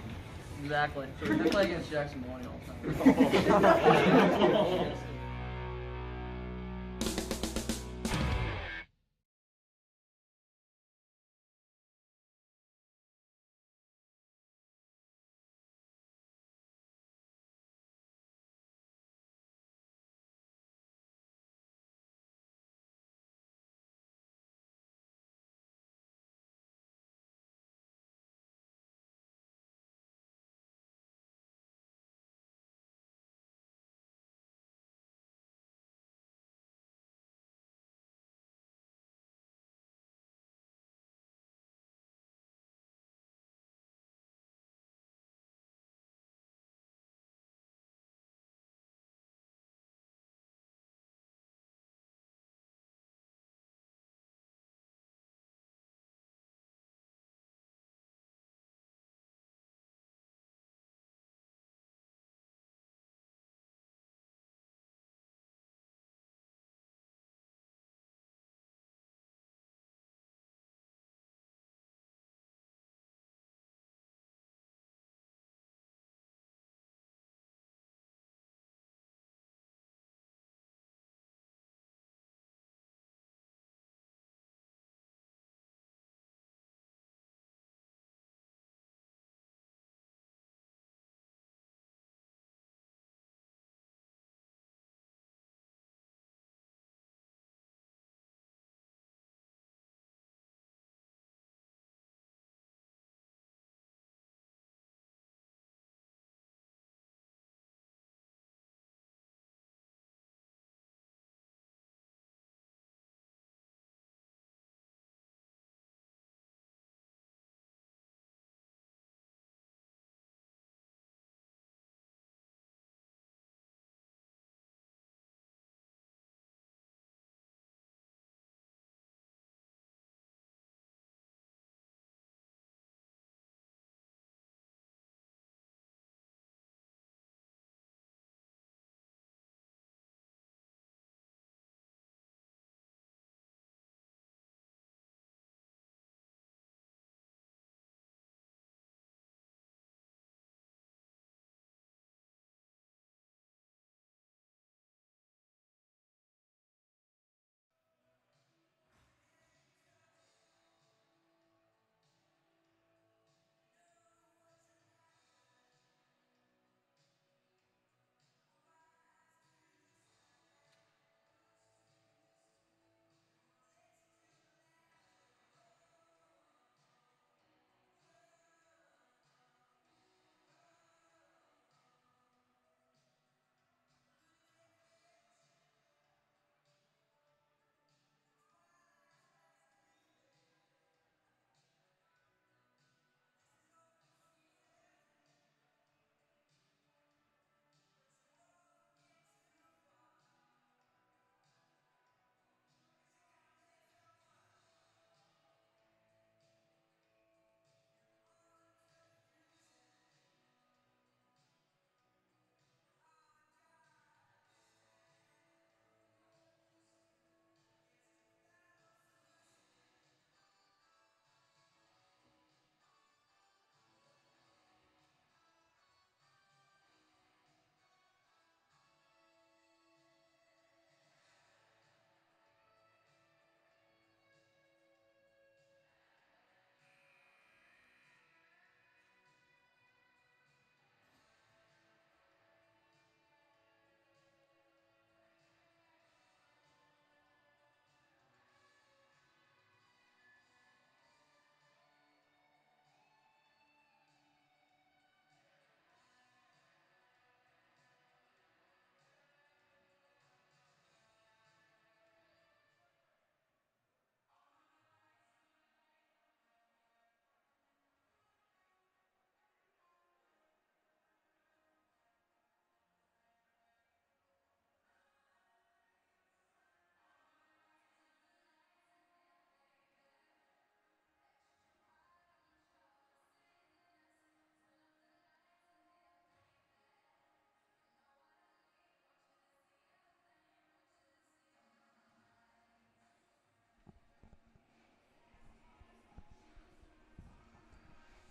Exactly. So we play against Jackson Mooney all the time.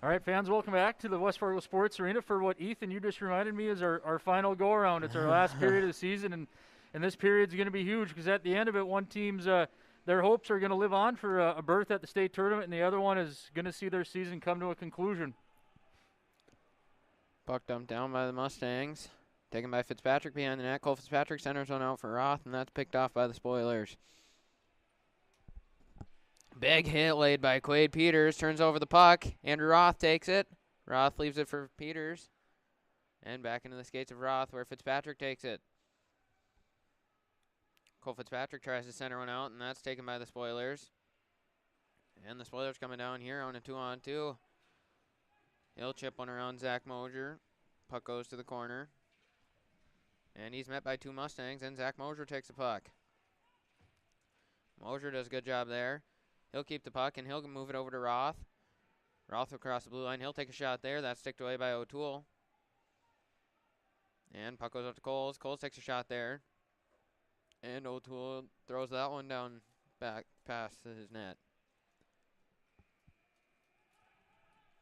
All right, fans, welcome back to the West Fargo Sports Arena for what, Ethan, you just reminded me is our final go-around. It's our last period of the season, and this period's going to be huge because at the end of it, one team's their hopes are going to live on for a berth at the state tournament, and the other one is going to see their season come to a conclusion. Puck dumped down by the Mustangs. Taken by Fitzpatrick behind the net. Cole Fitzpatrick centers one out for Roth, and that's picked off by the Spoilers. Big hit laid by Quade Peters. Turns over the puck. Andrew Roth takes it. Roth leaves it for Peters. And back into the skates of Roth where Fitzpatrick takes it. Cole Fitzpatrick tries to center one out, and that's taken by the Spoilers. And the Spoilers coming down here on a 2-on-2. He'll chip one around Zach Mosier. Puck goes to the corner. And he's met by two Mustangs, and Zach Mosier takes the puck. Mosier does a good job there. He'll keep the puck, and he'll move it over to Roth. Roth will cross the blue line. He'll take a shot there. That's sticked away by O'Toole. And puck goes up to Coles. Coles takes a shot there. And O'Toole throws that one down back past his net.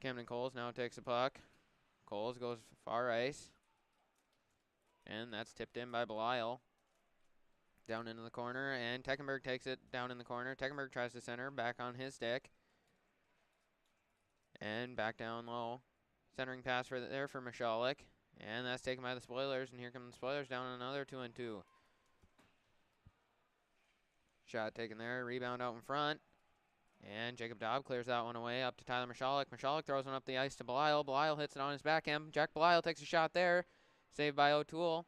Camden Coles now takes the puck. Coles goes far ice. And that's tipped in by Belisle. Down into the corner, and Teckenberg takes it down in the corner. Teckenberg tries to center, back on his stick. And back down low. Centering pass there for Michalek. And that's taken by the Spoilers, and here come the Spoilers down another 2-on-2. Shot taken there, rebound out in front. And Jacob Dobb clears that one away up to Tyler Michalek. Michalek throws one up the ice to Belisle. Belisle hits it on his backhand. Jack Belisle takes a shot there. Saved by O'Toole.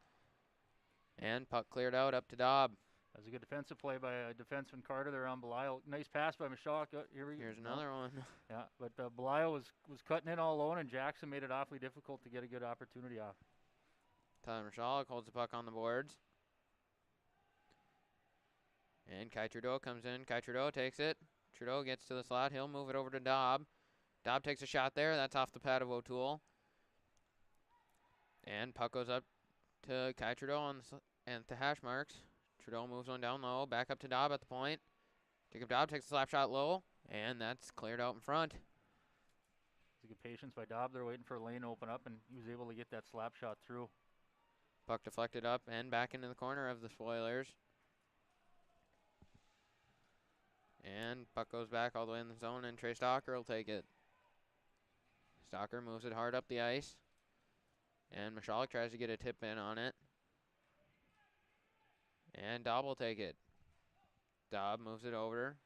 And puck cleared out up to Dobb. That was a good defensive play by defenseman Carter there on Belisle. Nice pass by Michalek. Here's another one. Yeah, but Belisle was cutting in all alone, and Jackson made it awfully difficult to get a good opportunity off. Tyler Michalek holds the puck on the boards. And Kai Trudeau comes in. Kai Trudeau takes it. Trudeau gets to the slot. He'll move it over to Dobb. Dobb takes a shot there. That's off the pad of O'Toole. And puck goes up to Kai Trudeau and to hash marks. Trudeau moves one down low. Back up to Dobb at the point. Jacob Dobb takes a slap shot low. And that's cleared out in front. It's a good patience by Dobb. They're waiting for a lane to open up, and he was able to get that slap shot through. Puck deflected up and back into the corner of the Spoilers. And puck goes back all the way in the zone, and Trey Stalker will take it. Stalker moves it hard up the ice. And Michalek tries to get a tip in on it. And Dobb will take it. Dobb moves it over.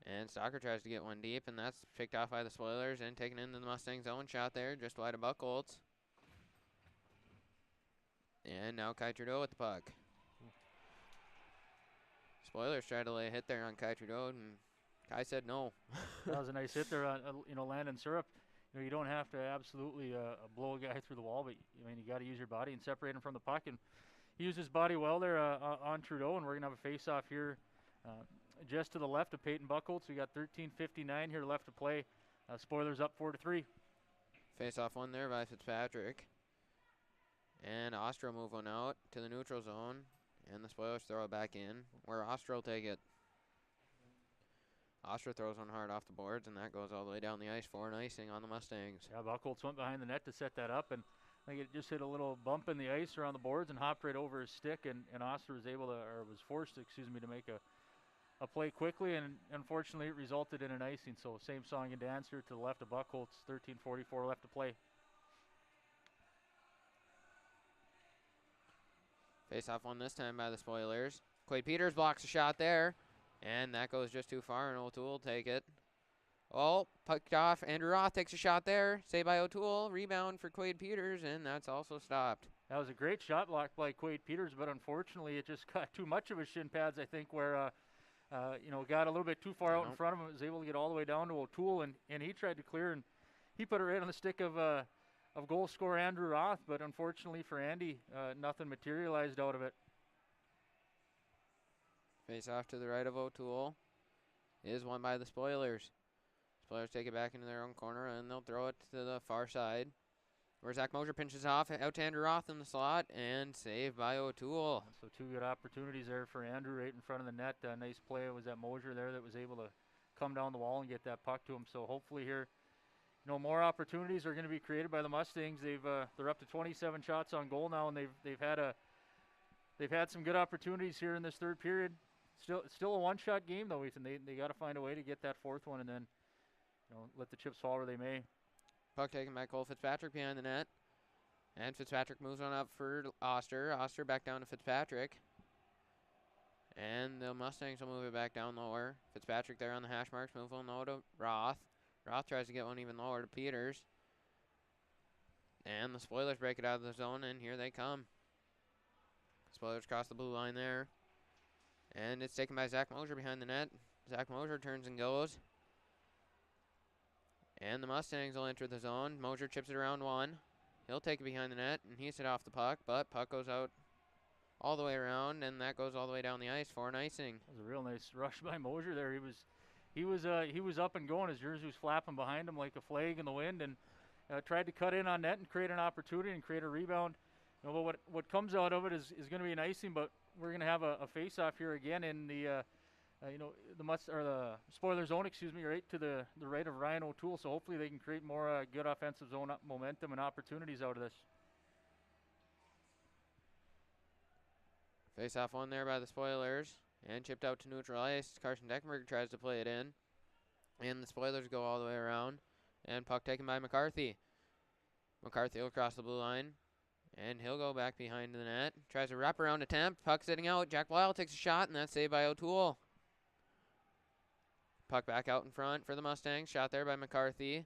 And Stalker tries to get one deep, and that's picked off by the Spoilers and taken into the Mustang zone. Shot there, just wide of Buchholz. And now Kai Trudeau with the puck. Spoilers tried to lay a hit there on Kai Trudeau, and Kai said no. That was a nice hit there on Landon Syrup. You don't have to absolutely blow a guy through the wall, but you got to use your body and separate him from the puck. And he used his body well there on Trudeau, and we're gonna have a face-off here just to the left of Peyton Buchholz. We got 13:59 here left to play. Spoilers up 4-3. Face-off one there by Fitzpatrick. And Ostro move one out to the neutral zone. And the Spoilers throw it back in, where Ostro will take it. Ostro throws one hard off the boards, and that goes all the way down the ice for an icing on the Mustangs. Yeah, Buchholz went behind the net to set that up, and I think it just hit a little bump in the ice around the boards and hopped right over his stick, and Ostro was able to, or was forced, to make a play quickly, and unfortunately it resulted in an icing. So same song and dance here to the left of Buchholz, 13:44 left to play. Face-off one this time by the Spoilers. Quade Peters blocks a shot there, and that goes just too far, and O'Toole will take it. Oh, pucked off. Andrew Roth takes a shot there. Saved by O'Toole. Rebound for Quade Peters, and that's also stopped. That was a great shot block by Quade Peters, but unfortunately it just got too much of his shin pads, I think, where got a little bit too far out in front of him. Was able to get all the way down to O'Toole, and he tried to clear, and he put it right on the stick of goal scorer Andrew Roth, but unfortunately for Andy, nothing materialized out of it. Face off to the right of O'Toole is won by the Spoilers. Spoilers take it back into their own corner, and they'll throw it to the far side, where Zach Mosier pinches off out to Andrew Roth in the slot, and saved by O'Toole. So two good opportunities there for Andrew right in front of the net. Nice play. It was that Mosier there that was able to come down the wall and get that puck to him. So hopefully here, more opportunities are going to be created by the Mustangs. They're up to 27 shots on goal now, and they've had some good opportunities here in this third period. Still a one-shot game though, Ethan. They got to find a way to get that fourth one and then let the chips fall where they may. Puck taken by Cole Fitzpatrick behind the net. And Fitzpatrick moves on up for Oster. Oster back down to Fitzpatrick. And the Mustangs will move it back down lower. Fitzpatrick there on the hash marks. Move on low to Roth. Roth tries to get one even lower to Peters. And the Spoilers break it out of the zone, and here they come. Spoilers cross the blue line there. And it's taken by Zach Mosier behind the net. Zach Mosier turns and goes. And the Mustangs will enter the zone. Mosier chips it around one. He'll take it behind the net, and he's hit off the puck, but puck goes out all the way around, and that goes all the way down the ice for an icing. That was a real nice rush by Mosier there. He was up and going. His jersey was flapping behind him like a flag in the wind, and tried to cut in on net and create an opportunity and create a rebound. But what comes out of it is going to be an icing, but we're going to have a face-off here again in the the Spoiler zone, right to the right of Ryan O'Toole. So hopefully they can create more good offensive zone momentum and opportunities out of this. Face-off one there by the Spoilers, and chipped out to neutral ice. Carson Deckenberg tries to play it in, and the Spoilers go all the way around, and puck taken by McCarthy. McCarthy will cross the blue line, and he'll go back behind the net. Tries a wraparound attempt. Puck sitting out. Jack Blisle takes a shot, and that's saved by O'Toole. Puck back out in front for the Mustangs. Shot there by McCarthy.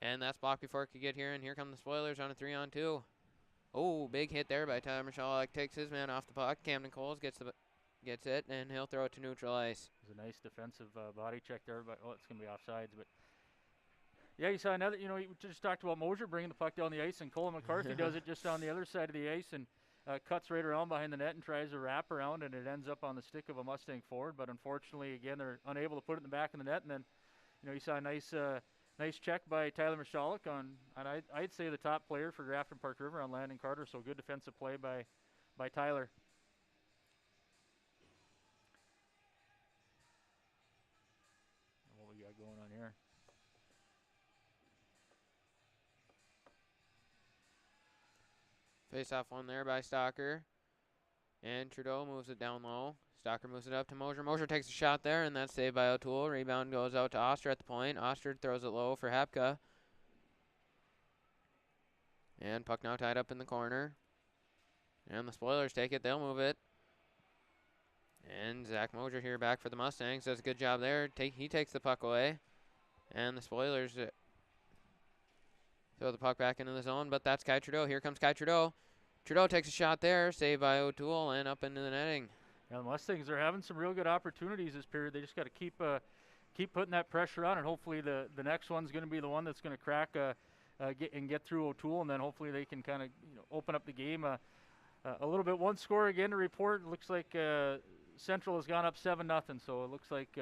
And that's blocked before it could get here. And here come the Spoilers on a 3-on-2. Oh, big hit there by Tyler Michalek. Takes his man off the puck. Camden Coles gets it, and he'll throw it to neutral ice. It was a nice defensive body check there, but it's going to be offsides. But yeah, you saw another, you just talked about Mosier bringing the puck down the ice, and Colin McCarthy does it just on the other side of the ice and cuts right around behind the net and tries to wrap around, and it ends up on the stick of a Mustang forward. But unfortunately, again, they're unable to put it in the back of the net. And then, you saw a nice check by Tyler Michalek on I'd say the top player for Grafton Park River on Landon Carter. So good defensive play by Tyler. And what we got going on here? Face-off one there by Stalker. And Trudeau moves it down low. Stalker moves it up to Mosier. Mosier takes a shot there, and that's saved by O'Toole. Rebound goes out to Oster at the point. Oster throws it low for Hapka. And puck now tied up in the corner. And the Spoilers take it. They'll move it. And Zach Mosier here back for the Mustangs. Does a good job there. He takes the puck away. And the Spoilers throw the puck back into the zone, but that's Kai Trudeau. Here comes Kai Trudeau. Trudeau takes a shot there, saved by O'Toole, and up into the netting. Yeah, the Mustangs are having some real good opportunities this period. They just got to keep putting that pressure on, and hopefully the next one's going to be the one that's going to crack get through O'Toole, and then hopefully they can kind of open up the game a little bit. One score again to report. It looks like Central has gone up 7-0, so it looks like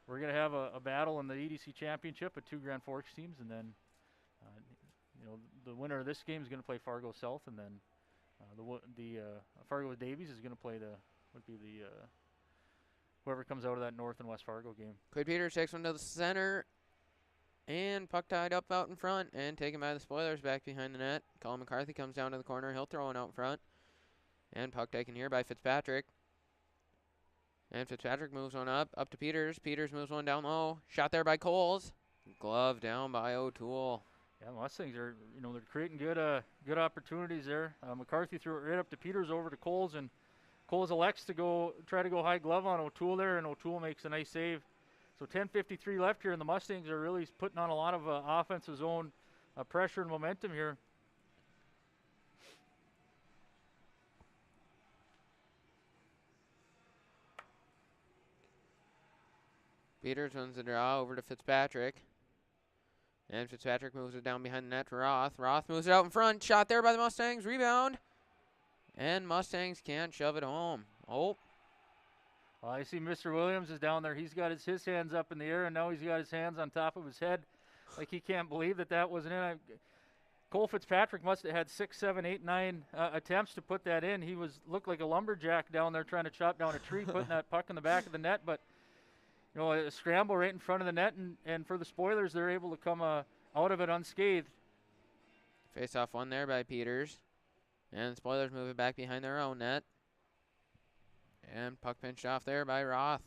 we're going to have a battle in the EDC Championship with two Grand Forks teams, and then the winner of this game is going to play Fargo South, and then the Fargo Davies is going to play whoever comes out of that North and West Fargo game. Quade Peters takes one to the center, and puck tied up out in front, and taken by the Spoilers back behind the net. Colin McCarthy comes down to the corner. He'll throw one out in front, and puck taken here by Fitzpatrick. And Fitzpatrick moves one up to Peters. Peters moves one down low. Shot there by Coles. Glove down by O'Toole. Yeah, the Mustangs are, they're creating good opportunities there. McCarthy threw it right up to Peters, over to Coles, and Coles elects to try to go high glove on O'Toole there, and O'Toole makes a nice save. So 10:53 left here, and the Mustangs are really putting on a lot of offensive zone pressure and momentum here. Peters wins the draw over to Fitzpatrick. And Fitzpatrick moves it down behind the net to Roth. Roth moves it out in front. Shot there by the Mustangs. Rebound. And Mustangs can't shove it home. Oh. Well, I see Mr. Williams is down there. He's got his hands up in the air, and now he's got his hands on top of his head. Like he can't believe that wasn't in. Cole Fitzpatrick must have had 6, 7, 8, 9 attempts to put that in. He looked like a lumberjack down there trying to chop down a tree, putting that puck in the back of the net. But a scramble right in front of the net, and for the Spoilers, they're able to come out of it unscathed. Face-off won there by Peters. And the Spoilers move it back behind their own net. And puck pinched off there by Roth.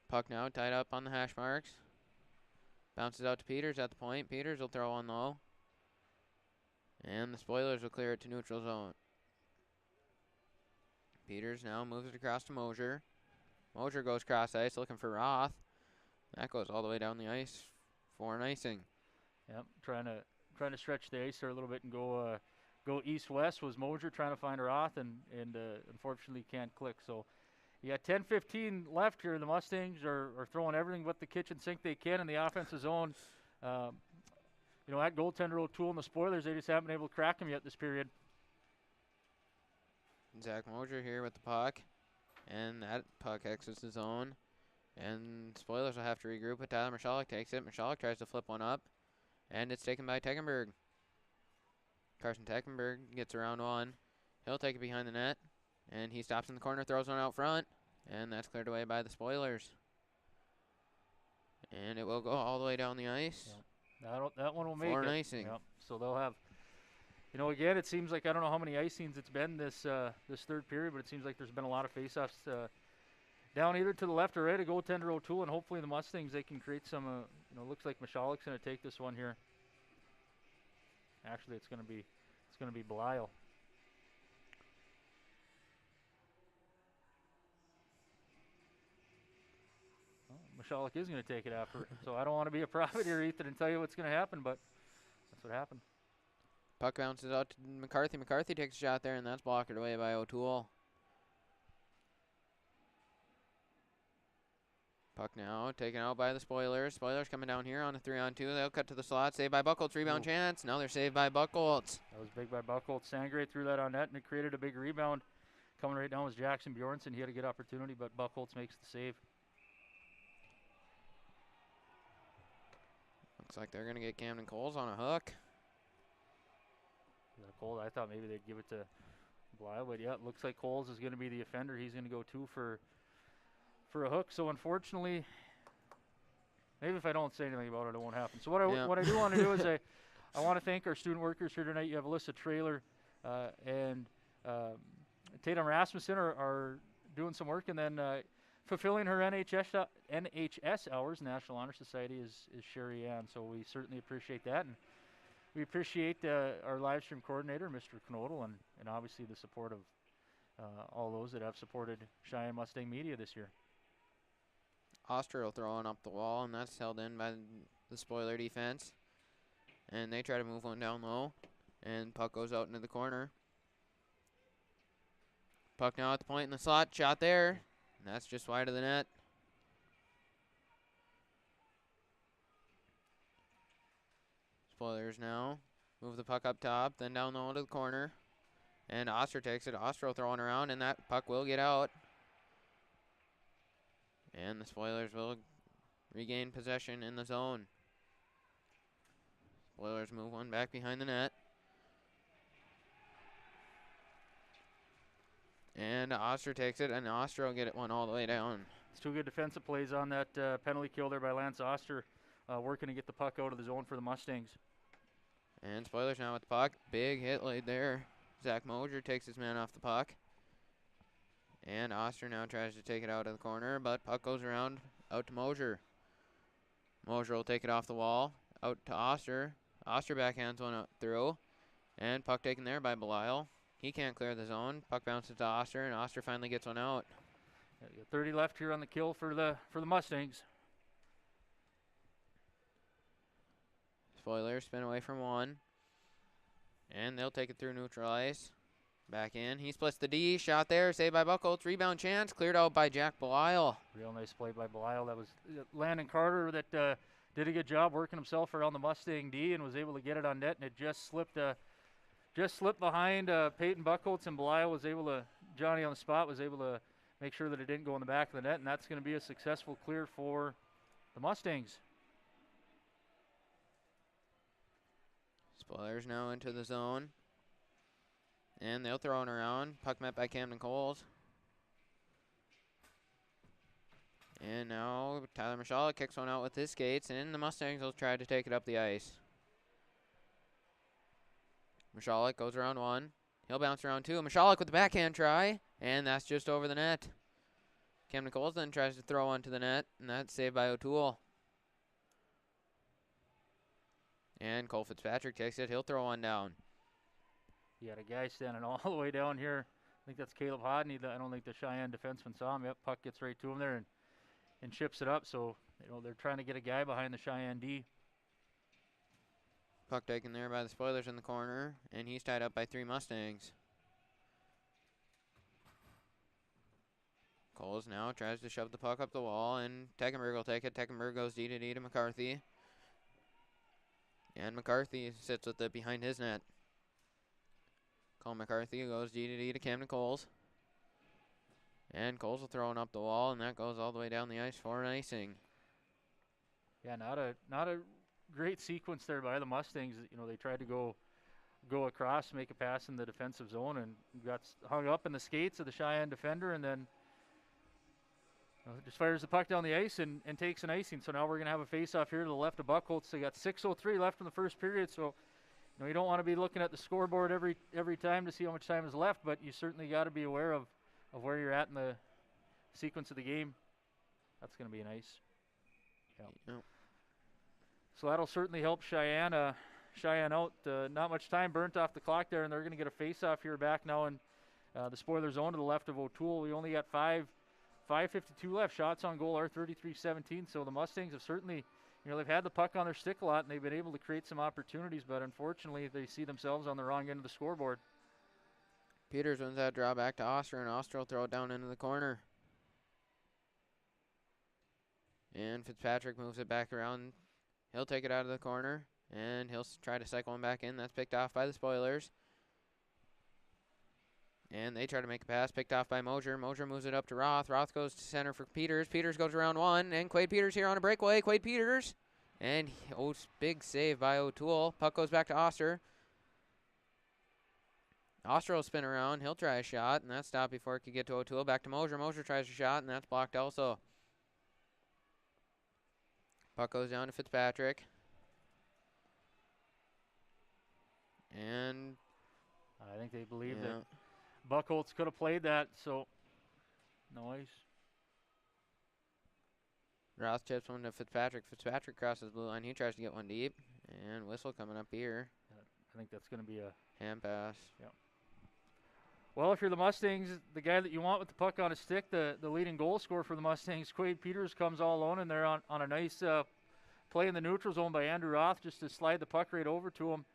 Puck now tied up on the hash marks. Bounces out to Peters at the point. Peters will throw one low. And the Spoilers will clear it to neutral zone. Peters now moves it across to Mosier. Mosier goes cross ice looking for Roth. That goes all the way down the ice for an icing. Yep, trying to stretch the ice there a little bit and go east-west was Mosier trying to find Roth, and unfortunately can't click. So you got 10-15 left here. The Mustangs are throwing everything but the kitchen sink they can in the offensive zone. At goaltender O'Toole and the Spoilers, they just haven't been able to crack him yet this period. Zach Mosier here with the puck. And that puck exits the zone. And Spoilers will have to regroup, but Tyler Michalek takes it. Michalek tries to flip one up. And it's taken by Tegenberg. Carson Tegenberg gets around one. He'll take it behind the net. And he stops in the corner, throws one out front. And that's cleared away by the Spoilers. And it will go all the way down the ice. Yep. That one will make for it. an icing. Yep. So they'll have, again, it seems like I don't know how many icings it's been this third period, but it seems like there's been a lot of faceoffs down either to the left or right of goaltender O'Toole, and hopefully the Mustangs, they can create some, looks like Michalek's going to take this one here. Actually, it's going to be Belial. Michalek is going to take it after. So I don't want to be a prophet here, Ethan, and tell you what's going to happen, but that's what happened. Puck bounces out to McCarthy. McCarthy takes a shot there, and that's blocked away by O'Toole. Puck now taken out by the Spoilers. Spoilers coming down here on a 3-on-2. They'll cut to the slot. Saved by Buchholz. Rebound chance. Now they're saved by Buchholz. That was big by Buchholz. Sangre threw that on net, and it created a big rebound. Coming right down was Jackson Bjornsson. He had a good opportunity, but Buchholz makes the save. Looks like they're going to get Camden Coles on a hook. Coles, I thought maybe they'd give it to Belial, but yeah, it looks like Coles is going to be the offender. He's going to go 2 for a hook. So unfortunately, maybe if I don't say anything about it, it won't happen. So what I do want to do is I want to thank our student workers here tonight. You have Alyssa Trailer and Tatum Rasmussen are doing some work, and then fulfilling her NHS hours, National Honor Society, is Sherry Ann. So we certainly appreciate that. And we appreciate our live stream coordinator, Mr. Knodel, and obviously the support of all those that have supported Cheyenne Mustang Media this year. Oster will throw one up the wall, and that's held in by the Spoiler defense. And they try to move one down low, and puck goes out into the corner. Puck now at the point in the slot, shot there, and that's just wide of the net. Spoilers now move the puck up top, then down low to the corner. And Oster takes it. Oster will throw it around, and that puck will get out. And the Spoilers will regain possession in the zone. Spoilers move one back behind the net. And Oster takes it, and Oster will get it one all the way down. It's 2 good defensive plays on that penalty kill there by Lance Oster, working to get the puck out of the zone for the Mustangs. And Spoilers now with the puck. Big hit laid there. Zach Mosier takes his man off the puck. And Oster now tries to take it out of the corner, but puck goes around out to Mosier. Mosier will take it off the wall, out to Oster. Oster backhands one out through, and puck taken there by Belial. He can't clear the zone. Puck bounces to Oster, and Oster finally gets one out. 30 left here on the kill for the Mustangs. Spoilers spin away from one, and they'll take it through neutral ice. Back in. He splits the D. Shot there. Saved by Buchholz. Rebound chance. Cleared out by Jack Belial. Real nice play by Belial. That was Landon Carter that did a good job working himself around the Mustang D and was able to get it on net, and it just slipped behind Peyton Buchholz, and Belial was able to, Johnny on the spot, was able to make sure that it didn't go in the back of the net, and that's going to be a successful clear for the Mustangs. Spoilers now into the zone. And they'll throw it around. Puck met by Camden Coles. And now Tyler Michalek kicks one out with his skates, and the Mustangs will try to take it up the ice. Michalek goes around one. He'll bounce around two. Michalek with the backhand try, and that's just over the net. Cam Nichols then tries to throw one to the net, and that's saved by O'Toole. And Cole Fitzpatrick takes it. He'll throw one down. You got a guy standing all the way down here. I think that's Caleb Hodney. I don't think the Cheyenne defenseman saw him. Yep, puck gets right to him there and chips it up. So, they're trying to get a guy behind the Cheyenne D. Puck taken there by the Spoilers in the corner, and he's tied up by 3 Mustangs. Coles now tries to shove the puck up the wall, and Teckenberg will take it. Teckenberg goes D to McCarthy. And McCarthy sits with it behind his net. Cole McCarthy goes D to Camden Coles. And Coles will throw it up the wall, and that goes all the way down the ice for an icing. Yeah, not a great sequence there by the Mustangs. They tried to go across, make a pass in the defensive zone, and got hung up in the skates of the Cheyenne defender, and then just fires the puck down the ice and takes an icing. So now we're going to have a face-off here to the left of Buckholz. They got 6:03 left in the first period, so you don't want to be looking at the scoreboard every time to see how much time is left, but you certainly got to be aware of where you're at in the sequence of the game. That's going to be nice. Yep. So that'll certainly help Cheyenne out. Not much time burnt off the clock there, and they're going to get a face-off here back now in the spoiler zone to the left of O'Toole. We only got 5:52 left. Shots on goal are 33-17, so the Mustangs have certainly, they've had the puck on their stick a lot, and they've been able to create some opportunities, but unfortunately they see themselves on the wrong end of the scoreboard. Peters wins that draw back to Oster, and Oster will throw it down into the corner. And Fitzpatrick moves it back around. He'll take it out of the corner, and he'll try to cycle one back in. That's picked off by the Spoilers. And they try to make a pass, picked off by Mosier. Mosier moves it up to Roth. Roth goes to center for Peters. Peters goes around one, and Quade Peters here on a breakaway. Quade Peters. And big save by O'Toole. Puck goes back to Oster. Oster will spin around. He'll try a shot, and that's stopped before it could get to O'Toole. Back to Mosier. Mosier tries a shot, and that's blocked also. Puck goes down to Fitzpatrick. And I think they believe that Buckholz could have played that, so no ice. Roth chips one to Fitzpatrick. Fitzpatrick crosses the blue line. He tries to get one deep. And whistle coming up here. I think that's going to be a hand pass. Yep. Well, if you're the Mustangs, the guy that you want with the puck on his stick, the leading goal scorer for the Mustangs, Quade Peters, comes all alone, and they're on a nice play in the neutral zone by Andrew Roth just to slide the puck right over to him.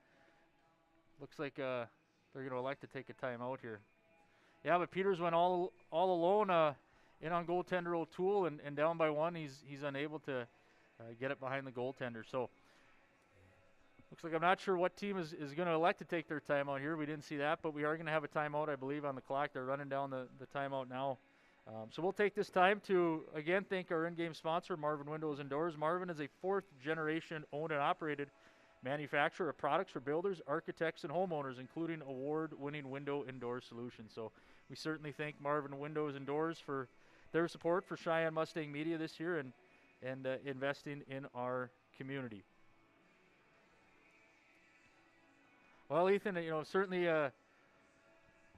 Looks like they're going to elect to take a timeout here. Yeah, but Peters went all alone in on goaltender O'Toole, and down by one, he's unable to get it behind the goaltender. So looks like I'm not sure what team is going to elect to take their timeout here. We didn't see that, but we are going to have a timeout, I believe, on the clock. They're running down the timeout now. So we'll take this time to, again, thank our in-game sponsor, Marvin Windows and Doors. Marvin is a fourth-generation owned and operated manufacturer of products for builders, architects, and homeowners, including award-winning window and door solutions. So we certainly thank Marvin Windows and Doors for their support for Cheyenne Mustang Media this year and investing in our community. Well, Ethan, certainly a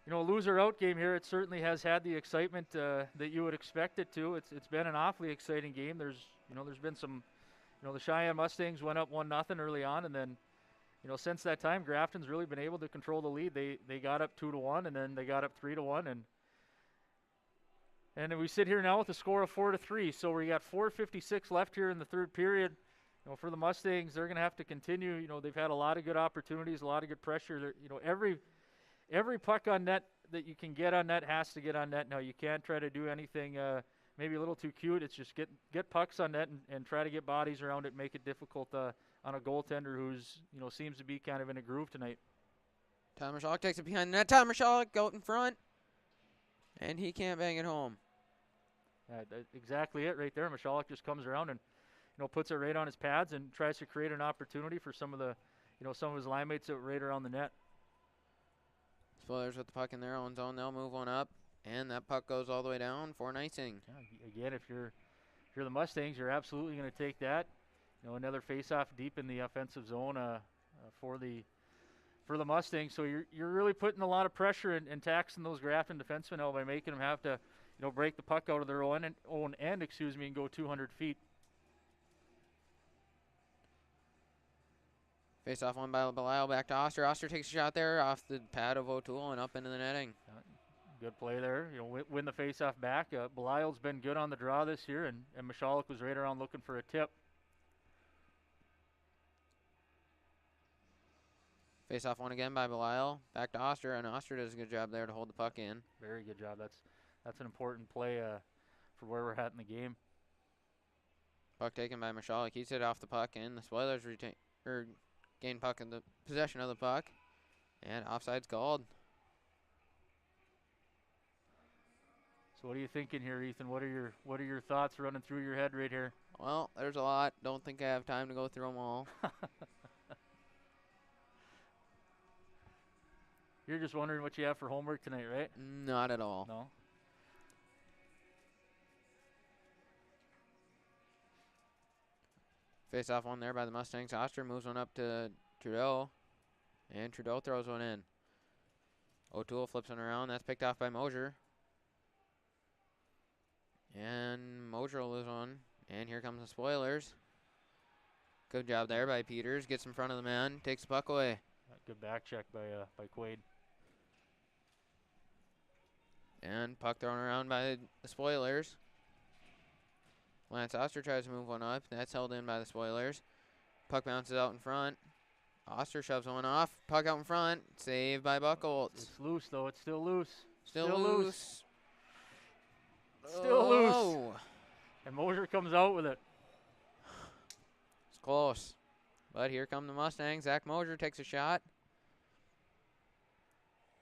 loser-out game here. It certainly has had the excitement that you would expect it to. It's been an awfully exciting game. There's been some, the Cheyenne Mustangs went up 1-0 early on, and then, since that time, Grafton's really been able to control the lead. They got up 2-1, and then they got up 3-1, and we sit here now with a score of 4-3. So we got 4:56 left here in the third period. For the Mustangs, they're going to have to continue. They've had a lot of good opportunities, a lot of good pressure. Every puck on net that you can get on net has to get on net. Now, you can't try to do anything maybe a little too cute. It's just get pucks on net and try to get bodies around it, make it difficult on a goaltender who's, seems to be kind of in a groove tonight. Tyler Michalek takes it behind the net. Tyler Michalek out in front, and he can't bang it home. That's exactly it right there. Michalek just comes around and puts it right on his pads and tries to create an opportunity for some of his line mates that were right around the net. Spoilers with the puck in their own zone. They'll move one up, and that puck goes all the way down for an icing. Yeah, again, if you're If you're the Mustangs, you're absolutely going to take that. You know, another face-off deep in the offensive zone for the Mustangs. So you're really putting a lot of pressure and taxing those Grafton defensemen out by making them have to, you know, break the puck out of their own end, and go 200 feet. Face off one by Belial, back to Oster. Oster takes a shot there off the pad of O'Toole and up into the netting. Good play there. You know, win the face-off back. Belial's been good on the draw this year, and Michalek was right around looking for a tip. Face off one again by Belial. Back to Oster, and Oster does a good job there to hold the puck in. Very good job. That's an important play for where we're at in the game. Puck taken by Michalek. He's hit off the puck, and the Spoilers gain puck in the possession of the puck, and offside's called. So what are you thinking here, Ethan? What are your thoughts running through your head right here? Well, there's a lot. Don't think I have time to go through them all. You're just wondering what you have for homework tonight, right? Not at all. No. Face off one there by the Mustangs. Oster moves one up to Trudeau, and Trudeau throws one in. O'Toole flips one around. That's picked off by Mosier. And Mosier will lose one. And here comes the Spoilers. Good job there by Peters. Gets in front of the man. Takes the puck away. Good back check by Quaid. And puck thrown around by the Spoilers. Lance Oster tries to move one up. That's held in by the Spoilers. Puck bounces out in front. Oster shoves one off. Puck out in front. Saved by Buckholz. It's loose, though. It's still loose. Still loose. Still loose. And Mosier comes out with it. It's close. But here come the Mustangs. Zach Mosier takes a shot.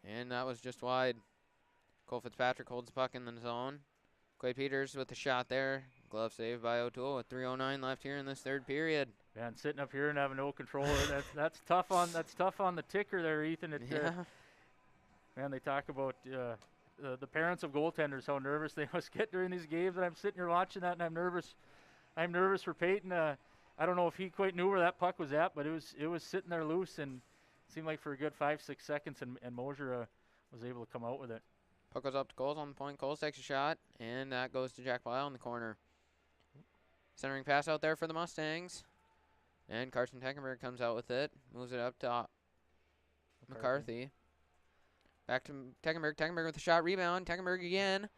And that was just wide. Cole Fitzpatrick holds the puck in the zone. Quay Peters with the shot there. Glove saved by O'Toole with 3:09 left here in this third period. Man, sitting up here and having no control. that's tough on the ticker there, Ethan. Yeah. Man, they talk about the parents of goaltenders, how nervous they must get during these games. And I'm sitting here watching that, and I'm nervous. I'm nervous for Peyton. I don't know if he quite knew where that puck was at, but it was sitting there loose, and it seemed like for a good 5-6 seconds, and Mosier was able to come out with it. Puck goes up to Coles on the point. Coles takes a shot, and that goes to Jack Blisle in the corner. Centering pass out there for the Mustangs. And Carson Teckenberg comes out with it. Moves it up to McCarthy. Back to Teckenberg. Teckenberg with a shot. Rebound. Teckenberg again.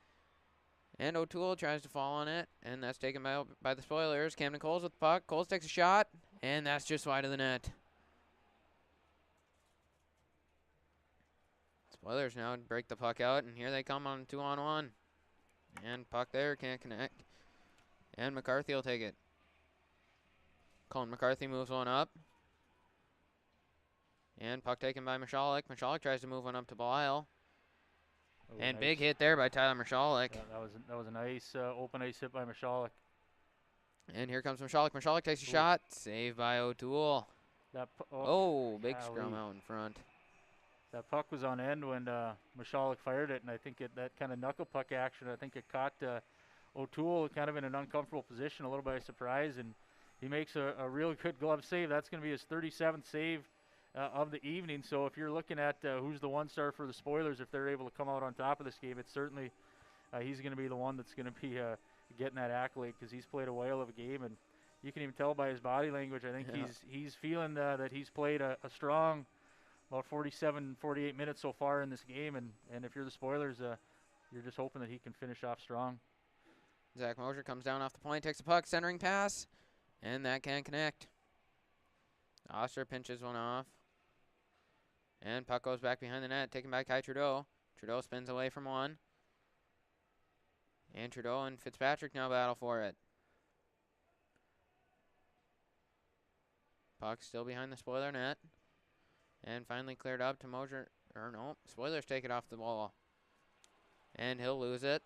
And O'Toole tries to fall on it. And that's taken by the Spoilers. Camden Coles with the puck. Coles takes a shot. And that's just wide of the net. Spoilers now break the puck out. And here they come on 2-on-1. And puck there. Can't connect. And McCarthy will take it. Colin McCarthy moves one up. And puck taken by Michalek. Michalek tries to move one up to Belial. And nice. Big hit there by Tyler Michalek. Yeah, that was a nice open ice hit by Michalek. And here comes Michalek. Michalek takes a shot. Saved by O'Toole. Big scrum out in front. That puck was on end when Michalek fired it, and I think that kind of knuckle puck action, I think it caught O'Toole kind of in an uncomfortable position, a little by surprise, and he makes a real good glove save. That's going to be his 37th save of the evening. So if you're looking at who's the one-star for the Spoilers, if they're able to come out on top of this game, it's certainly he's going to be the one that's going to be getting that accolade, because he's played a whale of a game, and you can even tell by his body language. I think he's feeling that he's played a strong about 47, 48 minutes so far in this game, and if you're the Spoilers, you're just hoping that he can finish off strong. Zach Mosier comes down off the point, takes the puck, centering pass, and that can't connect. Oster pinches one off. And puck goes back behind the net, taken by Kai Trudeau. Trudeau spins away from one. And Trudeau and Fitzpatrick now battle for it. Puck still behind the Spoiler net. And finally cleared up to Mosier. Or no, Spoilers take it off the wall. And he'll lose it.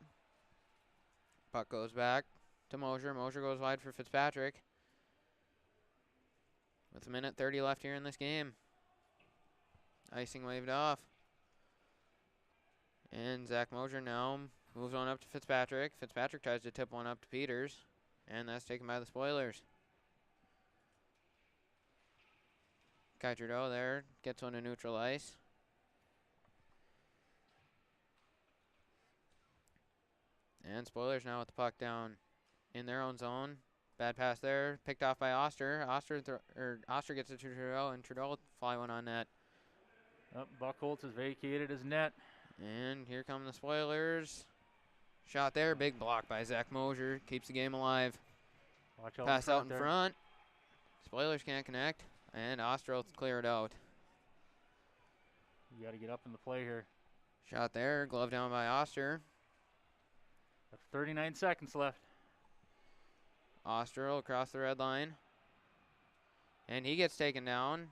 Puck goes back to Mosier. Mosier goes wide for Fitzpatrick. With a minute 30 left here in this game. Icing waved off. And Zach Mosier now moves on up to Fitzpatrick. Fitzpatrick tries to tip one up to Peters. And that's taken by the Spoilers. Kai Trudeau there gets one to neutral ice. And Spoilers now with the puck down in their own zone. Bad pass there, picked off by Oster. Oster gets it to Trudeau, and Trudeau will fly one on net. Buckholz has vacated his net. And here come the Spoilers. Shot there, big block by Zach Mosier. Keeps the game alive. Watch out Pass out in there. front. Spoilers can't connect, and Oster will clear it out. You got to get up in the play here. Shot there, glove down by Oster. 39 seconds left. Oster will across the red line. And he gets taken down.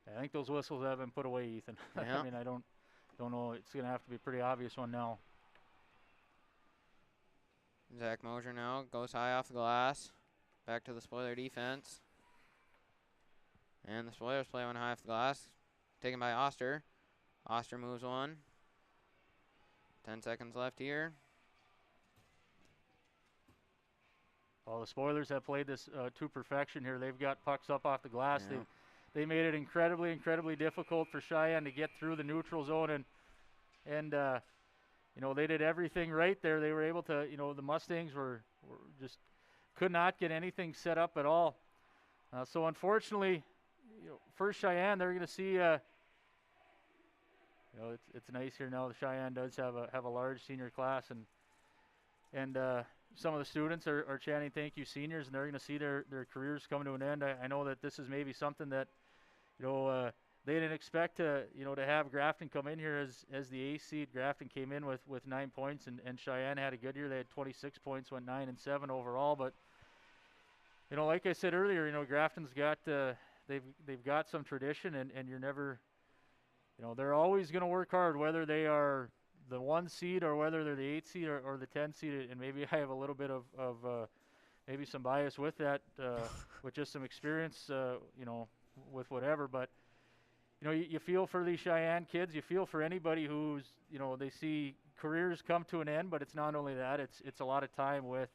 I think those whistles have been put away, Ethan. Yeah. I mean, I don't know. It's going to have to be a pretty obvious one now. Zach Mosier now goes high off the glass. Back to the Spoiler defense. And the Spoilers play one high off the glass. Taken by Oster. Oster moves one. 10 seconds left here. Well, the Spoilers have played this to perfection here. They've got pucks up off the glass. Yeah. They made it incredibly, incredibly difficult for Cheyenne to get through the neutral zone, and you know, they did everything right there. They were able to, you know, the Mustangs were just could not get anything set up at all. So unfortunately, you know, for Cheyenne, they're going to see. You know, it's nice here now. The Cheyenne does have a large senior class, and some of the students are chanting "Thank you, seniors," and they're going to see their careers come to an end. I know that this is maybe something that, you know, they didn't expect to, you know, to have Grafton come in here as the A seed. Grafton came in with 9 points, and Cheyenne had a good year. They had 26 points, went 9-7 overall. But, you know, like I said earlier, you know, Grafton's got they've got some tradition, and you're never, you know, they're always going to work hard, whether they are the 1 seed or whether they're the 8 seed or the 10 seed. And maybe I have a little bit of maybe some bias with that, with just some experience, you know, with whatever. But, you know, you feel for these Cheyenne kids. You feel for anybody who's, you know, they see careers come to an end. But it's not only that; it's a lot of time with,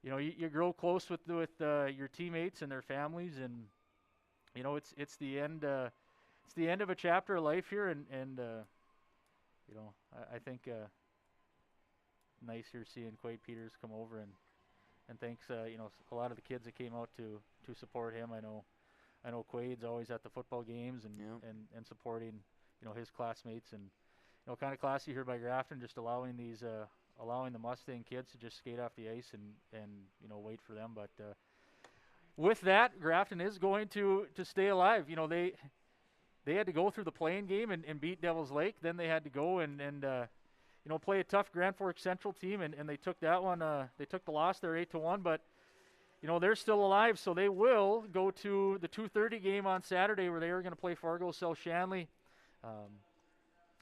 you know, you grow close with your teammates and their families, and, you know, it's the end of a chapter of life here, and you know, I think nice here seeing Quade Peters come over, and thanks, you know, a lot of the kids that came out to support him. I know Quade's always at the football games and supporting, you know, his classmates, and, you know, kind of classy here by Grafton, just allowing the Mustang kids to just skate off the ice and you know, wait for them. But with that, Grafton is going to stay alive. You know, they had to go through the playing game and beat Devils Lake. Then they had to go and you know, play a tough Grand Forks Central team, and they took that one. They took the loss there 8-1, but, you know, they're still alive, so they will go to the 2:30 game on Saturday, where they are going to play Fargo South Shanley.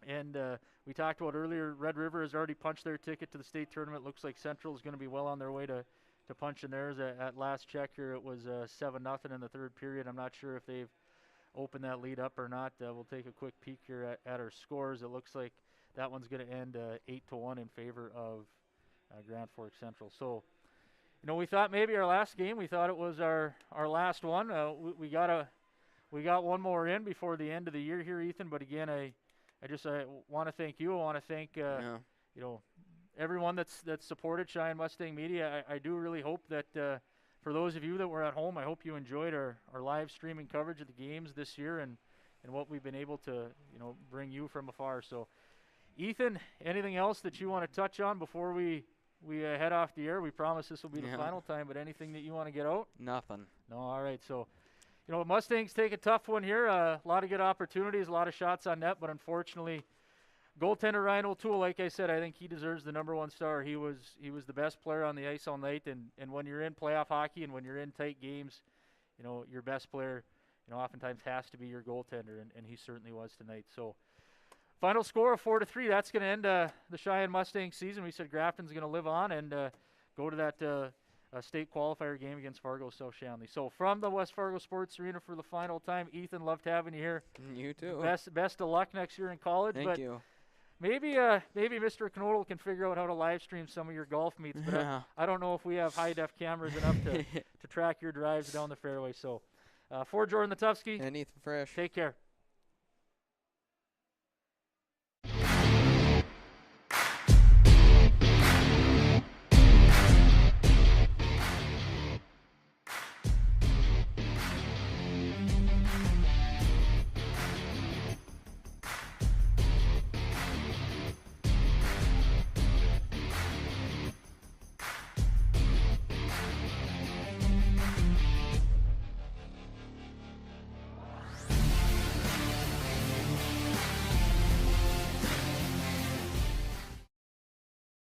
And we talked about earlier, Red River has already punched their ticket to the state tournament. Looks like Central is going to be well on their way to punching theirs. At last check here, it was 7-0 in the third period. I'm not sure if they've opened that lead up or not. We'll take a quick peek here at our scores. It looks like that one's going to end 8-1 in favor of Grand Forks Central. So, you know, we thought maybe our last game, we thought it was our last one. We got one more in before the end of the year here, Ethan. But again, I want to thank you. I want to thank you know, everyone that's supported Cheyenne Mustang Media. I do really hope that for those of you that were at home, I hope you enjoyed our live streaming coverage of the games this year and what we've been able to, you know, bring you from afar. So, Ethan, anything else that you want to touch on before we head off the air? We promise this will be the final time, but anything that you want to get out? Nothing. No, all right. So, you know, Mustangs take a tough one here. A lot of good opportunities, a lot of shots on net, but unfortunately, goaltender Ryan O'Toole, like I said, I think he deserves the #1 star. He was the best player on the ice all night, and when you're in playoff hockey and when you're in tight games, you know, your best player, you know, oftentimes has to be your goaltender, and he certainly was tonight. So, final score of 4-3. That's going to end the Cheyenne Mustang season. We said Grafton's going to live on and go to that state qualifier game against Fargo South Shanley. So from the West Fargo Sports Arena for the final time, Ethan, loved having you here. You too. Best of luck next year in college. Thank you. maybe Mr. Knodel can figure out how to live stream some of your golf meets, but I don't know if we have high-def cameras enough to track your drives down the fairway. So for Jordan Latufsky and Ethan Fresh, take care.